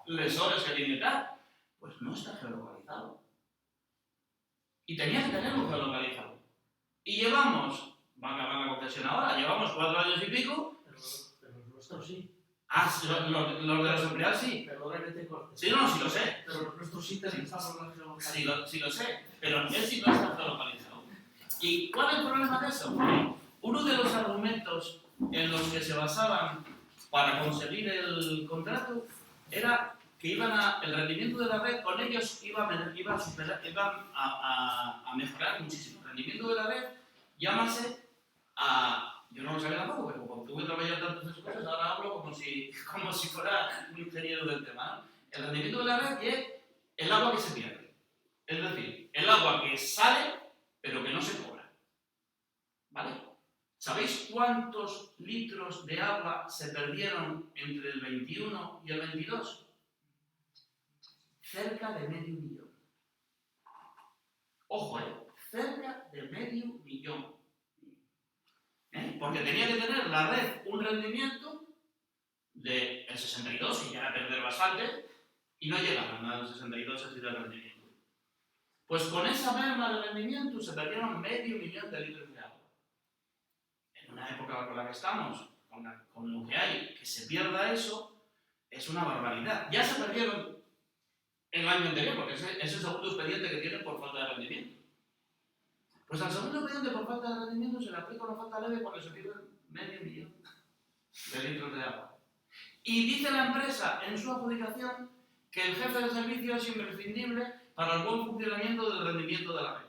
les horas que tiene que dar. Pues no está geolocalizado. Y tenía que tenerlo geolocalizado. Y llevamos, va a acabar la concesión ahora, llevamos 4 años y pico. Pero los nuestros sí. Ah, los de los empleados sí. Perdona que te corte. Sí, no, sí lo sé. Pero los nuestros sí necesitamos la geolocalización. Sí lo sé, pero él sí no está geolocalizado. ¿Y cuál es el problema de eso? Uno de los argumentos en los que se basaban para conseguir el contrato era que el rendimiento de la red con ellos iba a mejorar muchísimo. El rendimiento de la red llámase a... Yo no lo sabía tampoco, pero como tuve que trabajar tantas cosas, ahora hablo como si fuera un ingeniero del tema, ¿no? El rendimiento de la red es el agua que se pierde. Es decir, el agua que sale, pero que no se cobra. ¿Vale? ¿Sabéis cuántos litros de agua se perdieron entre el 21 y el 22? Cerca de medio millón. Ojo, cerca de medio millón. Porque tenía que tener la red un rendimiento del 62, y ya era perder bastante, y no llegaban al 62 así de rendimiento. Pues con esa merma de rendimiento se perdieron medio millón de litros de agua. En una época con la que estamos, con lo que hay, que se pierda eso, es una barbaridad. Ya se perdieron el año anterior, porque es el segundo expediente que tienen por falta de rendimiento. Pues al segundo expediente por falta de rendimiento se le aplica una falta leve cuando se pierde medio millón de litros de agua. Y dice la empresa en su adjudicación que el jefe de servicio es imprescindible para el buen funcionamiento del rendimiento de la red.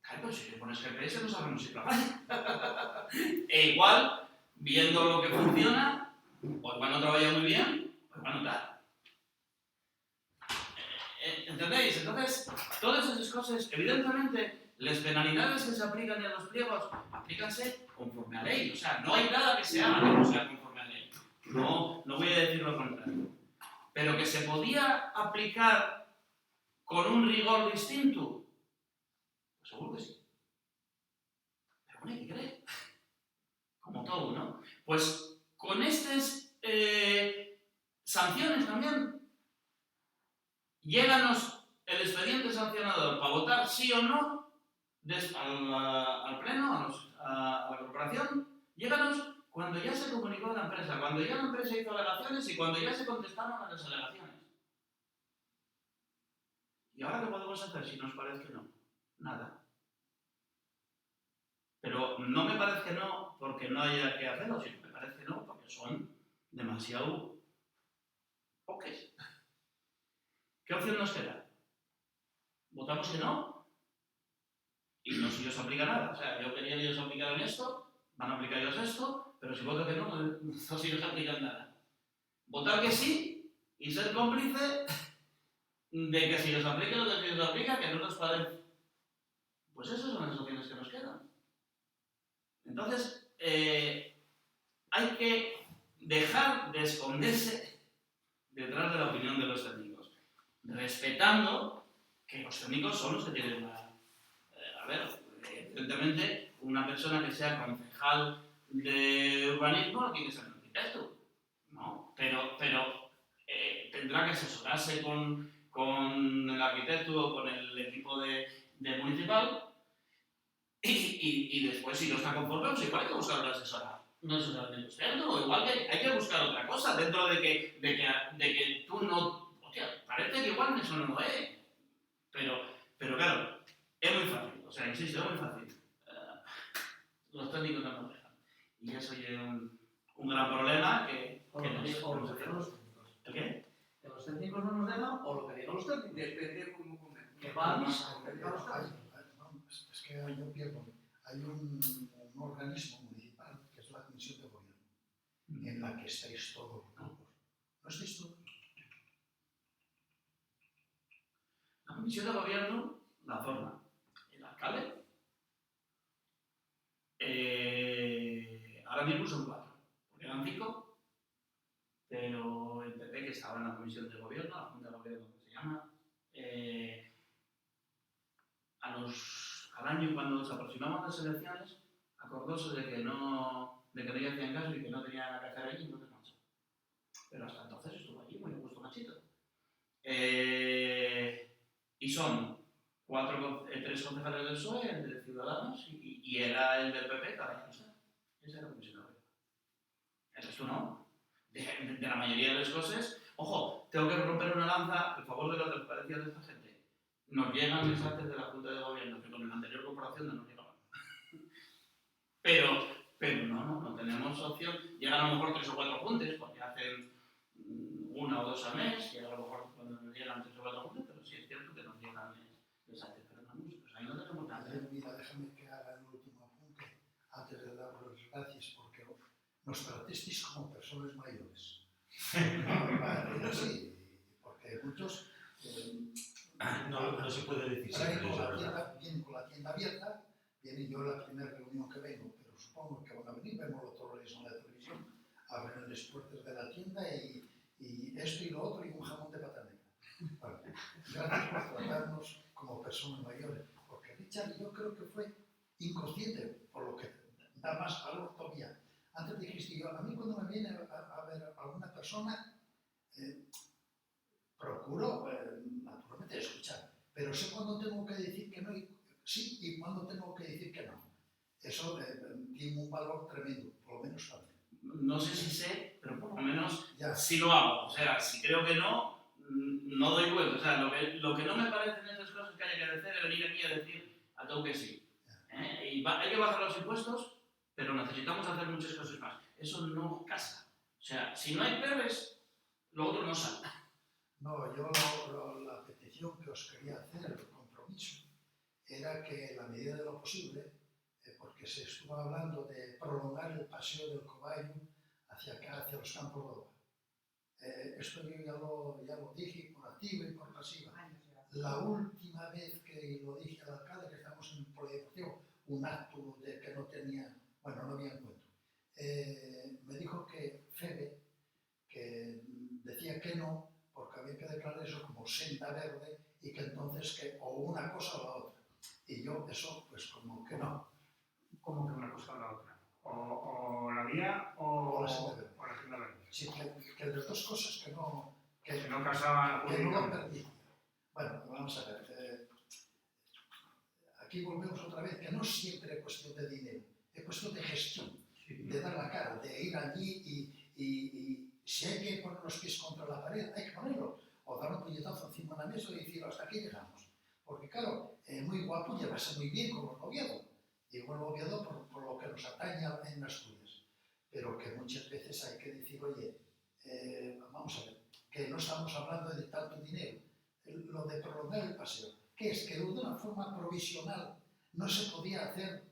Claro, pues si le pones GPS no sabemos si trabaja. E igual, viendo lo que funciona, o igual no trabaja muy bien, o igual no tal. ¿Entendéis? Entonces, todas esas cosas, evidentemente, las penalidades que se aplican en los pliegos, aplícanse conforme a ley. O sea, no hay nada que se haga que no sea conforme a ley. No voy a decir lo contrario. Pero que se podía aplicar con un rigor distinto, pues seguro que sí. Pero bueno, ¿qué crees? Como todo, ¿no? Pues con estas sanciones también, lléganos el expediente sancionador para votar sí o no al pleno, a la corporación, lléganos cuando ya se comunicó a la empresa, cuando ya la empresa hizo alegaciones y cuando ya se contestaron a las alegaciones. ¿Y ahora qué podemos hacer si nos parece que no? Nada. Pero no me parece que no porque no haya que hacerlo, sino me parece que no porque son demasiado poques. ¿Qué opción nos queda? ¿Votamos que no? Y no se os aplica nada. O sea, yo quería que ellos aplicaran esto, van a aplicar ellos esto, pero si voto que no, no se os aplican nada. Votar que sí y ser cómplice de que si os aplica lo que se os aplica, que no nos parece. Pues esas son las opciones que nos quedan. Entonces, hay que dejar de esconderse detrás de la opinión de los técnicos, respetando que los técnicos son los que tienen a ver, evidentemente, una persona que sea concejal de urbanismo no tiene que ser un arquitecto, ¿no? Pero tendrá que asesorarse con el arquitecto o con el equipo de municipal y después, si no está conforme, pues igual hay que buscar un asesoramiento externo, o igual que hay que buscar otra cosa dentro de que tú no... Hostia, parece que igual eso no lo es, pero claro, es muy fácil, o sea, insisto, es muy fácil. Los técnicos no nos dejan. Y eso es un gran problema que O lo que digan los técnicos. ¿El qué? Que los técnicos no nos dejan o lo que digan los técnicos. Depende de cómo convenga. Que va a misa. Es que yo pierdo. Hay un organismo municipal que es la Comisión de Gobierno, en la que estáis todos los grupos. ¿No estáis todos? La comisión de gobierno la forma el alcalde. Ahora mismo son 4, porque eran 5, pero el PP, que estaba en la comisión de gobierno, la junta de gobierno que se llama, al año, cuando se aproximaban las elecciones, acordóse de que no le hacían caso y que no tenía nada que hacer allí, entonces marchó. Pero hasta entonces estuvo allí, muy a gusto machito. Y son 3 concejales del PSOE, el de Ciudadanos y era el del PP, cada año. Esa era la comisión de gobierno. El resto no. De la mayoría de las cosas, ojo, tengo que romper una lanza en favor de la transparencia de esta gente. Nos llegan mensajes de la Junta de Gobierno que con la anterior corporación no nos llegaban. Pero no tenemos opción. Llegan a lo mejor 3 o 4 juntas, porque hacen 1 o 2 al mes, y a lo mejor cuando nos llegan 3 o 4 juntas, pero sí es cierto que nos llegan mensajes. Pero no, pues ahí no tenemos nada. Mira, déjame que haga el último apunte antes de daros las gracias, porque nos tratasteis como personas mayores. Vale, sí, porque muchos no se puede decir vienen siempre. con la tienda abierta, viene yo la primera reunión que vengo, pero supongo que van a venir, vemos todos los días en la televisión, abren las puertas de la tienda y esto y lo otro y un jamón de pata negra. Vale. Gracias por tratarnos como personas mayores, porque Richard yo creo que fue inconsciente, por lo que da más valor todavía. Antes dijiste yo, a mí cuando me viene a ver alguna persona, procuro naturalmente escuchar, pero sé cuándo tengo que decir que no sí y cuándo tengo que decir que no. Eso tiene un valor tremendo, por lo menos para mí. No sé si sé, pero por lo menos Ya. sí lo hago. O sea, si creo que no doy vuelta. O sea, lo que no me parece en esas cosas que haya que hacer es venir aquí a decir a todo que sí. Y hay que bajar los impuestos, pero necesitamos hacer muchas cosas más. Eso no casa. O sea, si no hay peores, lo otro no sale. No, yo la petición que os quería hacer, el compromiso, era que en la medida de lo posible, porque se estuvo hablando de prolongar el paseo del Cobayo hacia acá, hacia los Campos de Oba. Esto yo ya lo dije por activa y por pasiva. la última vez que lo dije al alcalde, que estábamos en el polideportivo, un acto de que no tenía, bueno, no había encuentro, me dijo que Febe, que decía que no, porque había que declarar eso como senda verde y que entonces que o una cosa o la otra. Y yo eso, pues como que no. Como que una cosa o la otra. O la vía o la senda verde. o la senda verde. Sí, que las dos cosas que no casaban que no lo permitía. Bueno, vamos a ver. Aquí volvemos otra vez, que no siempre es cuestión de dinero, es cuestión de gestión, de dar la cara, de ir allí y si hay que poner los pies contra la pared, hay que ponerlos, o dar un puñetazo encima de la mesa y decir, hasta aquí llegamos. Porque claro, muy guapo llevarse muy bien con el Oviedo, digo el Oviedo por lo que nos atañe en Asturias, pero que muchas veces hay que decir, oye, vamos a ver, que no estamos hablando de tanto dinero, lo de prolongar el paseo, que es que de una forma provisional no se podía hacer,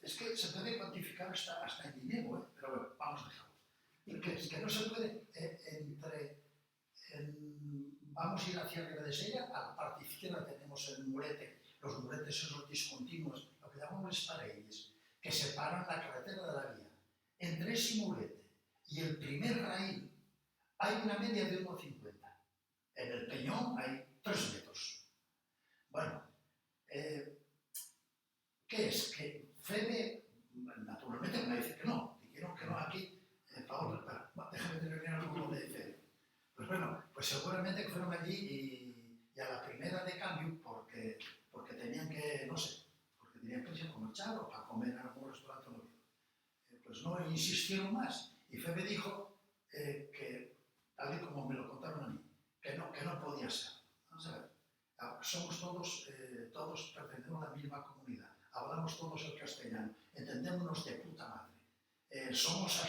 es que se puede cuantificar hasta en dinero, pero bueno, vamos a dejarlo. Es que no se puede, vamos a ir hacia arriba de Sella, a la parte izquierda tenemos el murete, los muretes esos discontinuos, lo que llamamos esparelles, que separan la carretera de la vía. Entre ese murete y el primer raíl hay una media de 1,50. En el Peñón hay 3 metros. Bueno, ¿qué es? Que Febe, naturalmente me dice que no, dijeron que no aquí, déjame terminar con lo de Febe. Pues bueno, pues seguramente que fueron allí y a la primera de cambio, porque tenían que, no sé, porque tenían que irse a comer o para comer en algún restaurante nuevo. Pues no insistieron más y Febe dijo que, tal y como me lo contaron a mí, que no podía ser. Vamos a ver, somos todos pertenecemos a la misma comunidad, hablamos todos el castellano, entendémonos de puta madre, somos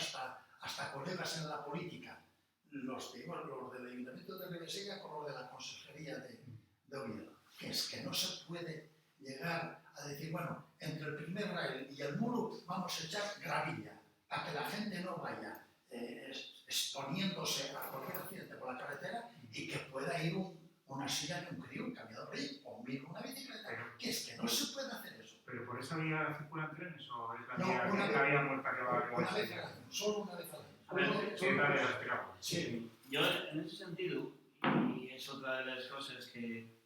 hasta colegas en la política, los del Ayuntamiento de Ribesella con los de la Consejería de Oviedo, que es que no se puede llegar a decir, bueno, entre el primer rail y el muro vamos a echar gravilla, para que la gente no vaya exponiéndose a cualquier accidente por la carretera y que pueda ir una silla de un crío, un camionero rey, o una bicicleta, que es que no se puede hacer eso. ¿Pero por esa vía circulan trenes o es la No, vía muerta que va una vez al año, solo una vez al año. A ver, Sí, la de las piraguas. Sí. Yo, en ese sentido, y es otra de las cosas que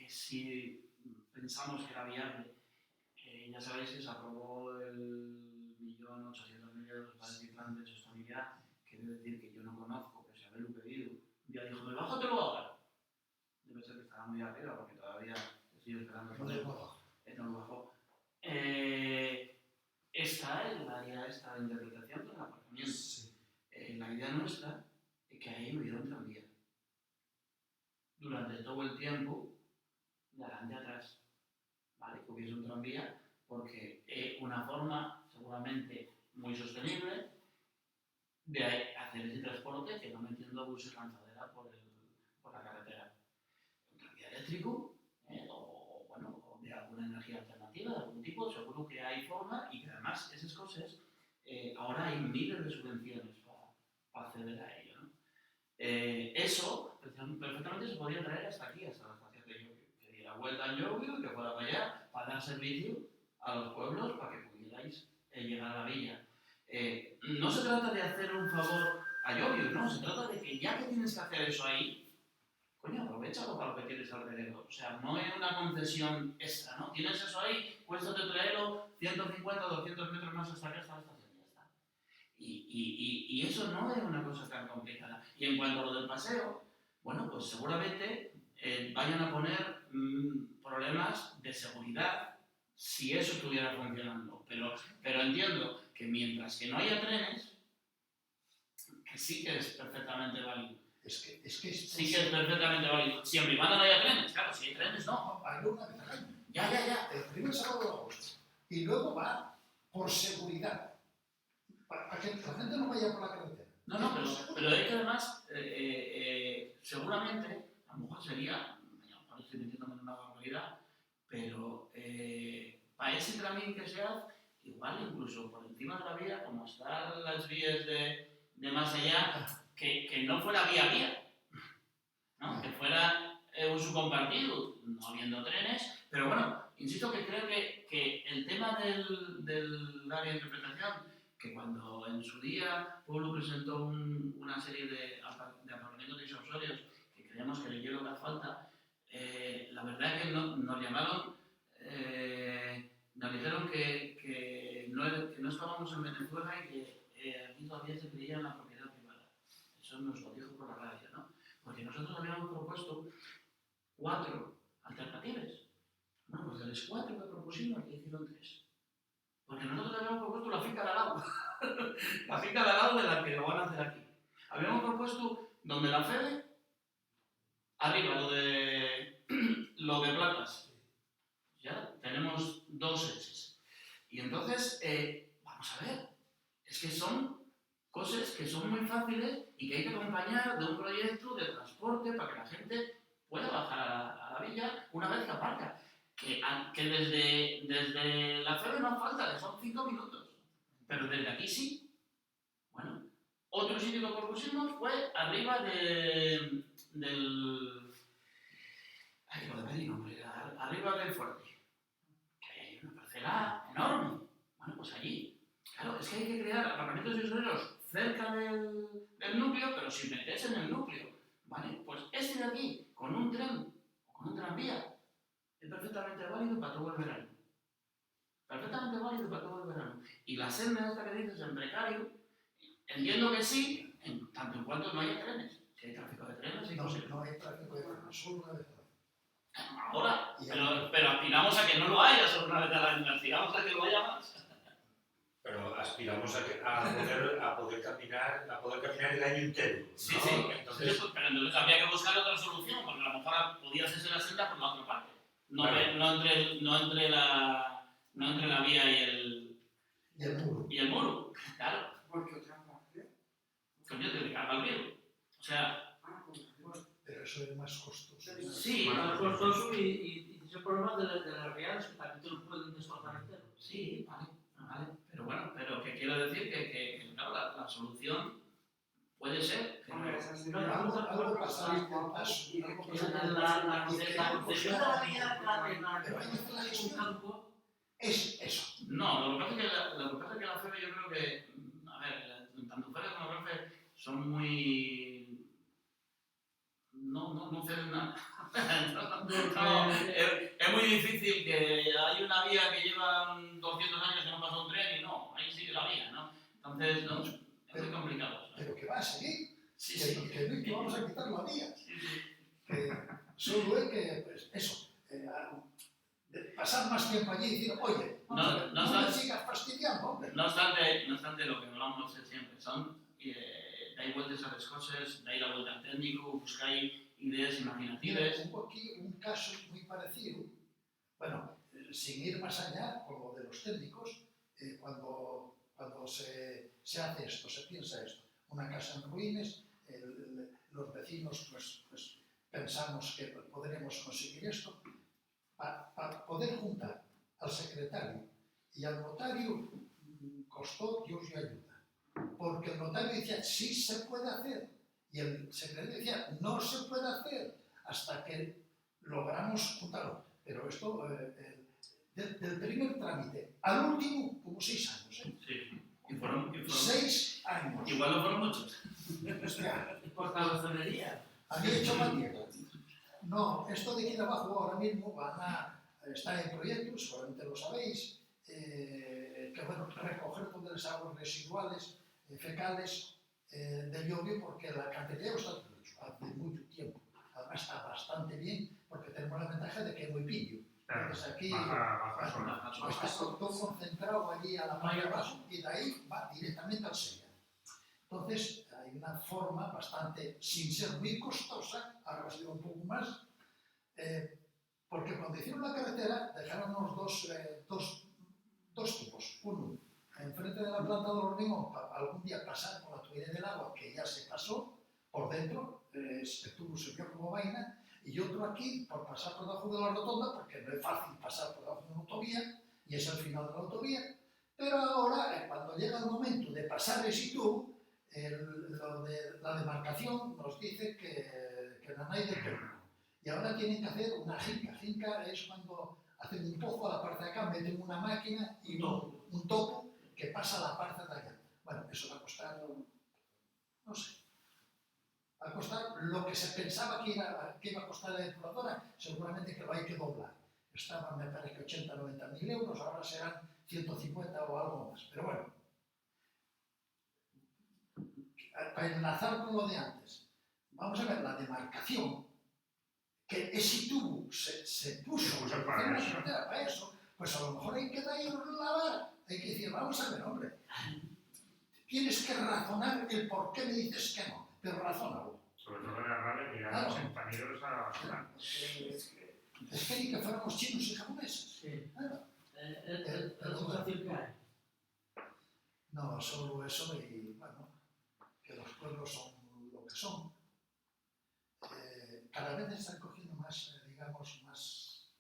si pensamos que era viable, ya sabéis que se aprobó el 1.800.000 euros para el plan de sostenibilidad, que debe decir que yo no conozco, que se haberlo pedido. Un día dijo, bájatelo ahora. Debe ser que estará muy arriba, porque todavía estoy esperando que no lo bajó. Esta es la idea de interpretación del aparcamiento. Sí. La idea nuestra es que ahí no hubiera un tranvía. Durante todo el tiempo, de adelante atrás. ¿Vale? Que hubiese un tranvía, porque es una forma, seguramente, muy sostenible de hacer ese transporte que no metiendo buses lanzadera por la carretera. Un tranvía eléctrico, o de alguna energía alternativa, de algún tipo, seguro que hay forma y que además esas cosas, ahora hay miles de subvenciones para acceder a ello, ¿no? Eso perfectamente se podría traer hasta aquí, hasta la estación de Llodio, que diera vuelta en Llodio y que fuera para allá, para dar servicio a los pueblos, para que pudierais llegar a la villa. No se trata de hacer un favor a Llodio, no, se trata de que ya que tienes que hacer eso ahí, coño, aprovechalo para lo que tienes alrededor. O sea, no es una concesión extra, ¿no? Tienes eso ahí, cuéstate traerlo 150 o 200 metros más hasta que está la estación, ya está. Y eso no es una cosa tan complicada. Y en cuanto a lo del paseo, bueno, pues seguramente vayan a poner problemas de seguridad si eso estuviera funcionando. Pero entiendo que mientras que no haya trenes, que sí que es perfectamente válido. Es que Sí que es perfectamente válido. Siempre y cuando no haya trenes, claro, si hay trenes no. hay una vez al año. Ya. El primer sábado de agosto. Y luego va por seguridad. Para que la gente no vaya por la carretera. No, pero es que además, seguramente, a lo mejor sería, ahora estoy metiéndome en una barbaridad, pero para ese trámite que se hace, igual incluso por encima de la vía, como están las vías de más allá, que no fuera vía, ¿no? Que fuera uso compartido, no habiendo trenes, pero bueno, insisto que creo que el tema del área de interpretación, que cuando en su día Pueblo presentó una serie de aparcamientos disuasorios que creíamos que le quiero dar falta, la verdad es que nos llamaron, nos dijeron que no estábamos en Venezuela y que aquí todavía se creía en la propiedad privada. Eso nos lo dijo por la radio, ¿no? Porque nosotros habíamos propuesto 4 alternativas. Bueno, pues de las 4 que propusimos, le hicieron 3. Porque nosotros habíamos propuesto la finca de al lado. La finca de al lado de la que lo van a hacer aquí. Habíamos propuesto donde la Fede, arriba, lo de Platas. Ya tenemos 2 hechos. Y entonces, vamos a ver, es que son cosas que son muy fáciles y que hay que acompañar de un proyecto de transporte para que la gente pueda bajar a la villa una vez que aparca. Que desde la Fede no falta, que son 5 minutos. Pero desde aquí sí. Bueno, otro sitio que propusimos fue arriba del... Ay, lo de Medellín, hombre, arriba del fuerte. Que hay una parcela enorme. Bueno, pues allí. Claro, es que hay que crear aparcamientos disuasorios cerca del núcleo, pero sin meterse en el núcleo. Vale, pues este de aquí, con un tren o con un tranvía, es perfectamente válido para todo el verano. Perfectamente válido para todo el verano. Y la senda esta que dices en precario, entiendo que sí, tanto en cuanto no haya trenes. Si hay tráfico de trenes, sí. No hay tráfico de trenes, solo una vez al año. Ahora, pero aspiramos a que no lo haya solo una vez al año, aspiramos a que lo haya más. Pero aspiramos a poder caminar el año entero, ¿no? Sí, sí. Entonces, Pero entonces habría que buscar otra solución, porque a lo mejor podía hacerse la senda por la otra parte. No, claro. no entre la vía Y el muro. y el muro. Claro, Porque otra parte. coño, te carga el río. O sea, Pero eso es más costoso. sí, Más costoso y ese problema de las reales que también te lo pueden desplazar entero. sí, vale. Pero bueno, pero que quiero decir que claro, la solución puede ser. Que Hombre, esa sería Algo pasaría por paso. Y de algo que pasaría La por paso. concesión de la vía Pero hay que hacer la en un gestión. campo. Es eso. No, lo que pasa es que la FEBE yo creo que, a ver, tanto FEBE como REFE son muy... No ceden nada. No, es muy difícil que hay una vía que lleva 200 años que no pasa un tren y no, ahí sigue la vía, ¿no? Entonces, no, es muy complicado. ¿No? Pero que va a seguir. Sí, Que no vamos a quitar la vía. Sí, sí. Que solo es que, pues, eso, de pasar más tiempo allí y decir, oye, no me sigas fastidiando, hombre. No obstante, lo que hablamos siempre son dais vueltas a las cosas, dais la vuelta al técnico, buscáis ideas imaginativas. Hubo aquí un caso muy parecido, bueno, sin ir más allá con lo de los técnicos, cuando se hace esto, se piensa esto, una casa en ruinas, los vecinos pues pensamos que podremos conseguir esto, para poder juntar al secretario y al notario costó Dios y ayuda. Porque el notario decía, sí se puede hacer, y el secretario decía, no se puede hacer, hasta que logramos juntarlo. Pero esto, del primer trámite al último, como 6 años. Sí, y fueron 6 años. igual no fueron muchos. Hostia, Por cabezonería. había hecho más tiempo. No, esto de aquí de abajo ahora mismo está en proyecto, seguramente lo sabéis, que bueno, recoger todas las aguas residuales, fecales del Llobio, porque el alcantarillado está todo hecho hace mucho tiempo. Además está bastante bien, porque tenemos la ventaja de que es muy pillo. Entonces aquí está todo concentrado allí a la parte de abajo y de ahí va directamente al Sella. Entonces hay una forma bastante, sin ser muy costosa, ahora va a ser un poco más, porque cuando hicieron la carretera dejaron dos tubos. Uno, enfrente de la planta del hormigón, para algún día pasar por la tubería del agua, que ya se pasó por dentro, este tubo se vio como vaina, y otro aquí, por pasar por debajo de la rotonda, porque no es fácil pasar por debajo de una autovía, y es el final de la autovía. Pero ahora, cuando llega el momento de pasar ese tubo, la demarcación nos dice que no hay de perno. Y ahora tienen que hacer una jinca. Jinca es cuando hacen un pozo a la parte de acá, meten una máquina y un topo que pasa a la parte de allá. Bueno, eso va a costar, no sé, va a costar lo que se pensaba que iba a costar la depuradora, seguramente que lo hay que doblar. Estaban, me parece que 80 o 90 mil euros, ahora serán 150 o algo más. Pero bueno, para enlazar con lo de antes, vamos a ver la demarcación, que ese tubo se puso para una eso. carretera para eso, pues a lo mejor hay que darle la vara, hay que decir, vamos a ver, hombre, tienes que razonar el por qué me dices que no, pero razónalo. Sobre todo la rabia que ya los empanidos a la basura. Es que ni que fuéramos chinos y japoneses. Sí. Claro. La sensación que hay. No, solo eso y, bueno, que los pueblos son lo que son. Cada vez están cogiendo más, digamos, más...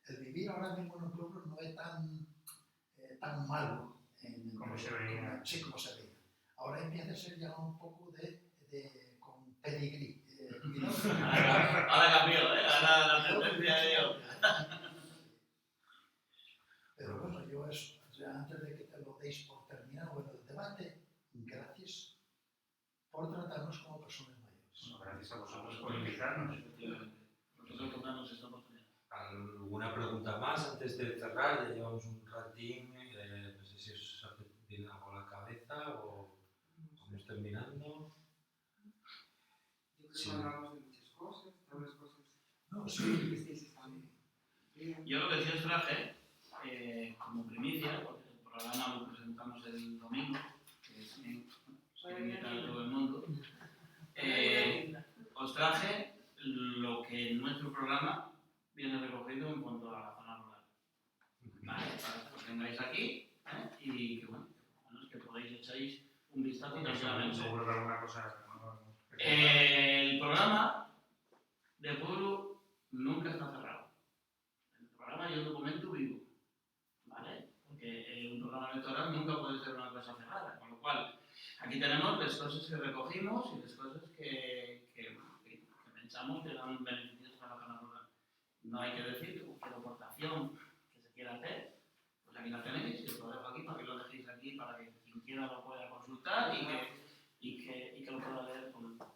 El vivir ahora mismo en un pueblo no es tan malo. Como se veía. Sí, como se veía. Ahora empieza a ser ya un poco con pedigrí. Ahora cambió, ahora la tendencia de Dios. Pero bueno, yo eso, o sea, antes de que te lo deis por terminado, bueno, el debate, gracias por tratarnos como personas mayores. Gracias a vosotros por invitarnos. Nosotros tomamos esta oportunidad. ¿Alguna pregunta más antes de cerrar? Ya llevamos un ratín, no sé si os viene algo a la cabeza o vamos terminando. Yo creo que hablamos de muchas cosas, de unas cosas No, que sí. estáis están bien. Yo lo que sí os traje, como primicia, porque el programa lo presentamos el domingo, que también quiero invitar a todo el mundo, os traje lo que en nuestro programa viene recogido en cuanto a la zona rural. Vale, para que os tengáis aquí y que bueno, es que podéis echáis un vistazo tranquilamente. Seguro que alguna cosa... El programa de pueblo nunca está cerrado. El programa es un documento vivo, ¿vale? Porque un programa electoral nunca puede ser una cosa cerrada, con lo cual aquí tenemos las cosas que recogimos y las cosas que pensamos que dan beneficios para la zona rural. No hay que decir que cualquier aportación que se quiera hacer, pues aquí la tenéis y os lo dejo aquí para que lo dejéis aquí para que quien quiera lo pueda consultar y que lo pueda leer con tranquilidad.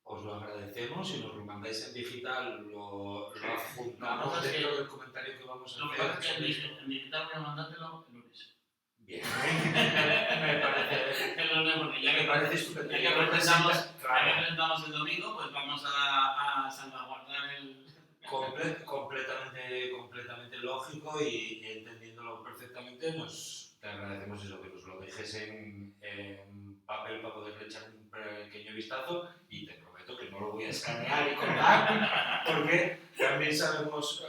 Os lo agradecemos, si nos lo mandáis en digital lo adjuntamos La cosa es dentro que- del comentario que vamos a Lo que pasa es hacer. que en digital voy a mandártelo el lunes. Bien, me parece... El lunes, porque ya Me que parece estupendo. ya que presentamos Claro. el domingo, pues vamos a salvaguardar el... Completamente lógico y entendiéndolo perfectamente, te agradecemos eso, que nos lo dejes en papel para poder echar un pequeño vistazo y te prometo que no lo voy a escanear y colgar porque también sabemos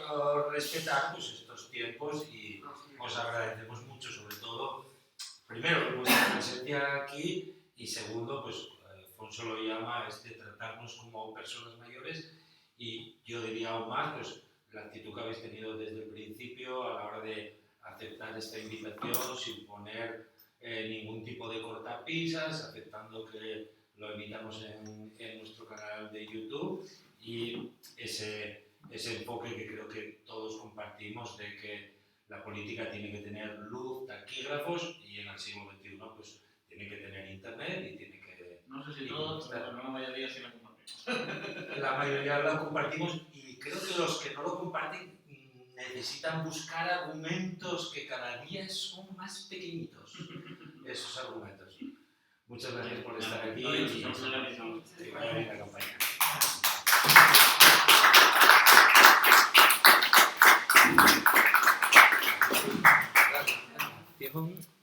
respetar pues, estos tiempos y os agradecemos mucho, sobre todo, primero, vuestra presencia aquí y segundo, pues Fonso lo llama tratarnos como personas mayores y yo diría aún más, pues la actitud que habéis tenido desde el principio a la hora de aceptar esta invitación sin poner ningún tipo de cortapisas, aceptando que lo invitamos en nuestro canal de YouTube y ese enfoque que creo que todos compartimos de que la política tiene que tener luz, taquígrafos y en el siglo XXI pues tiene que tener internet y tiene que... No sé si todos, pero la mayoría sí la compartimos. La mayoría la compartimos y creo que los que no lo comparten necesitan buscar argumentos que cada día son más pequeñitos, esos argumentos. Muchas gracias por estar aquí y que vaya bien la campaña. Gracias.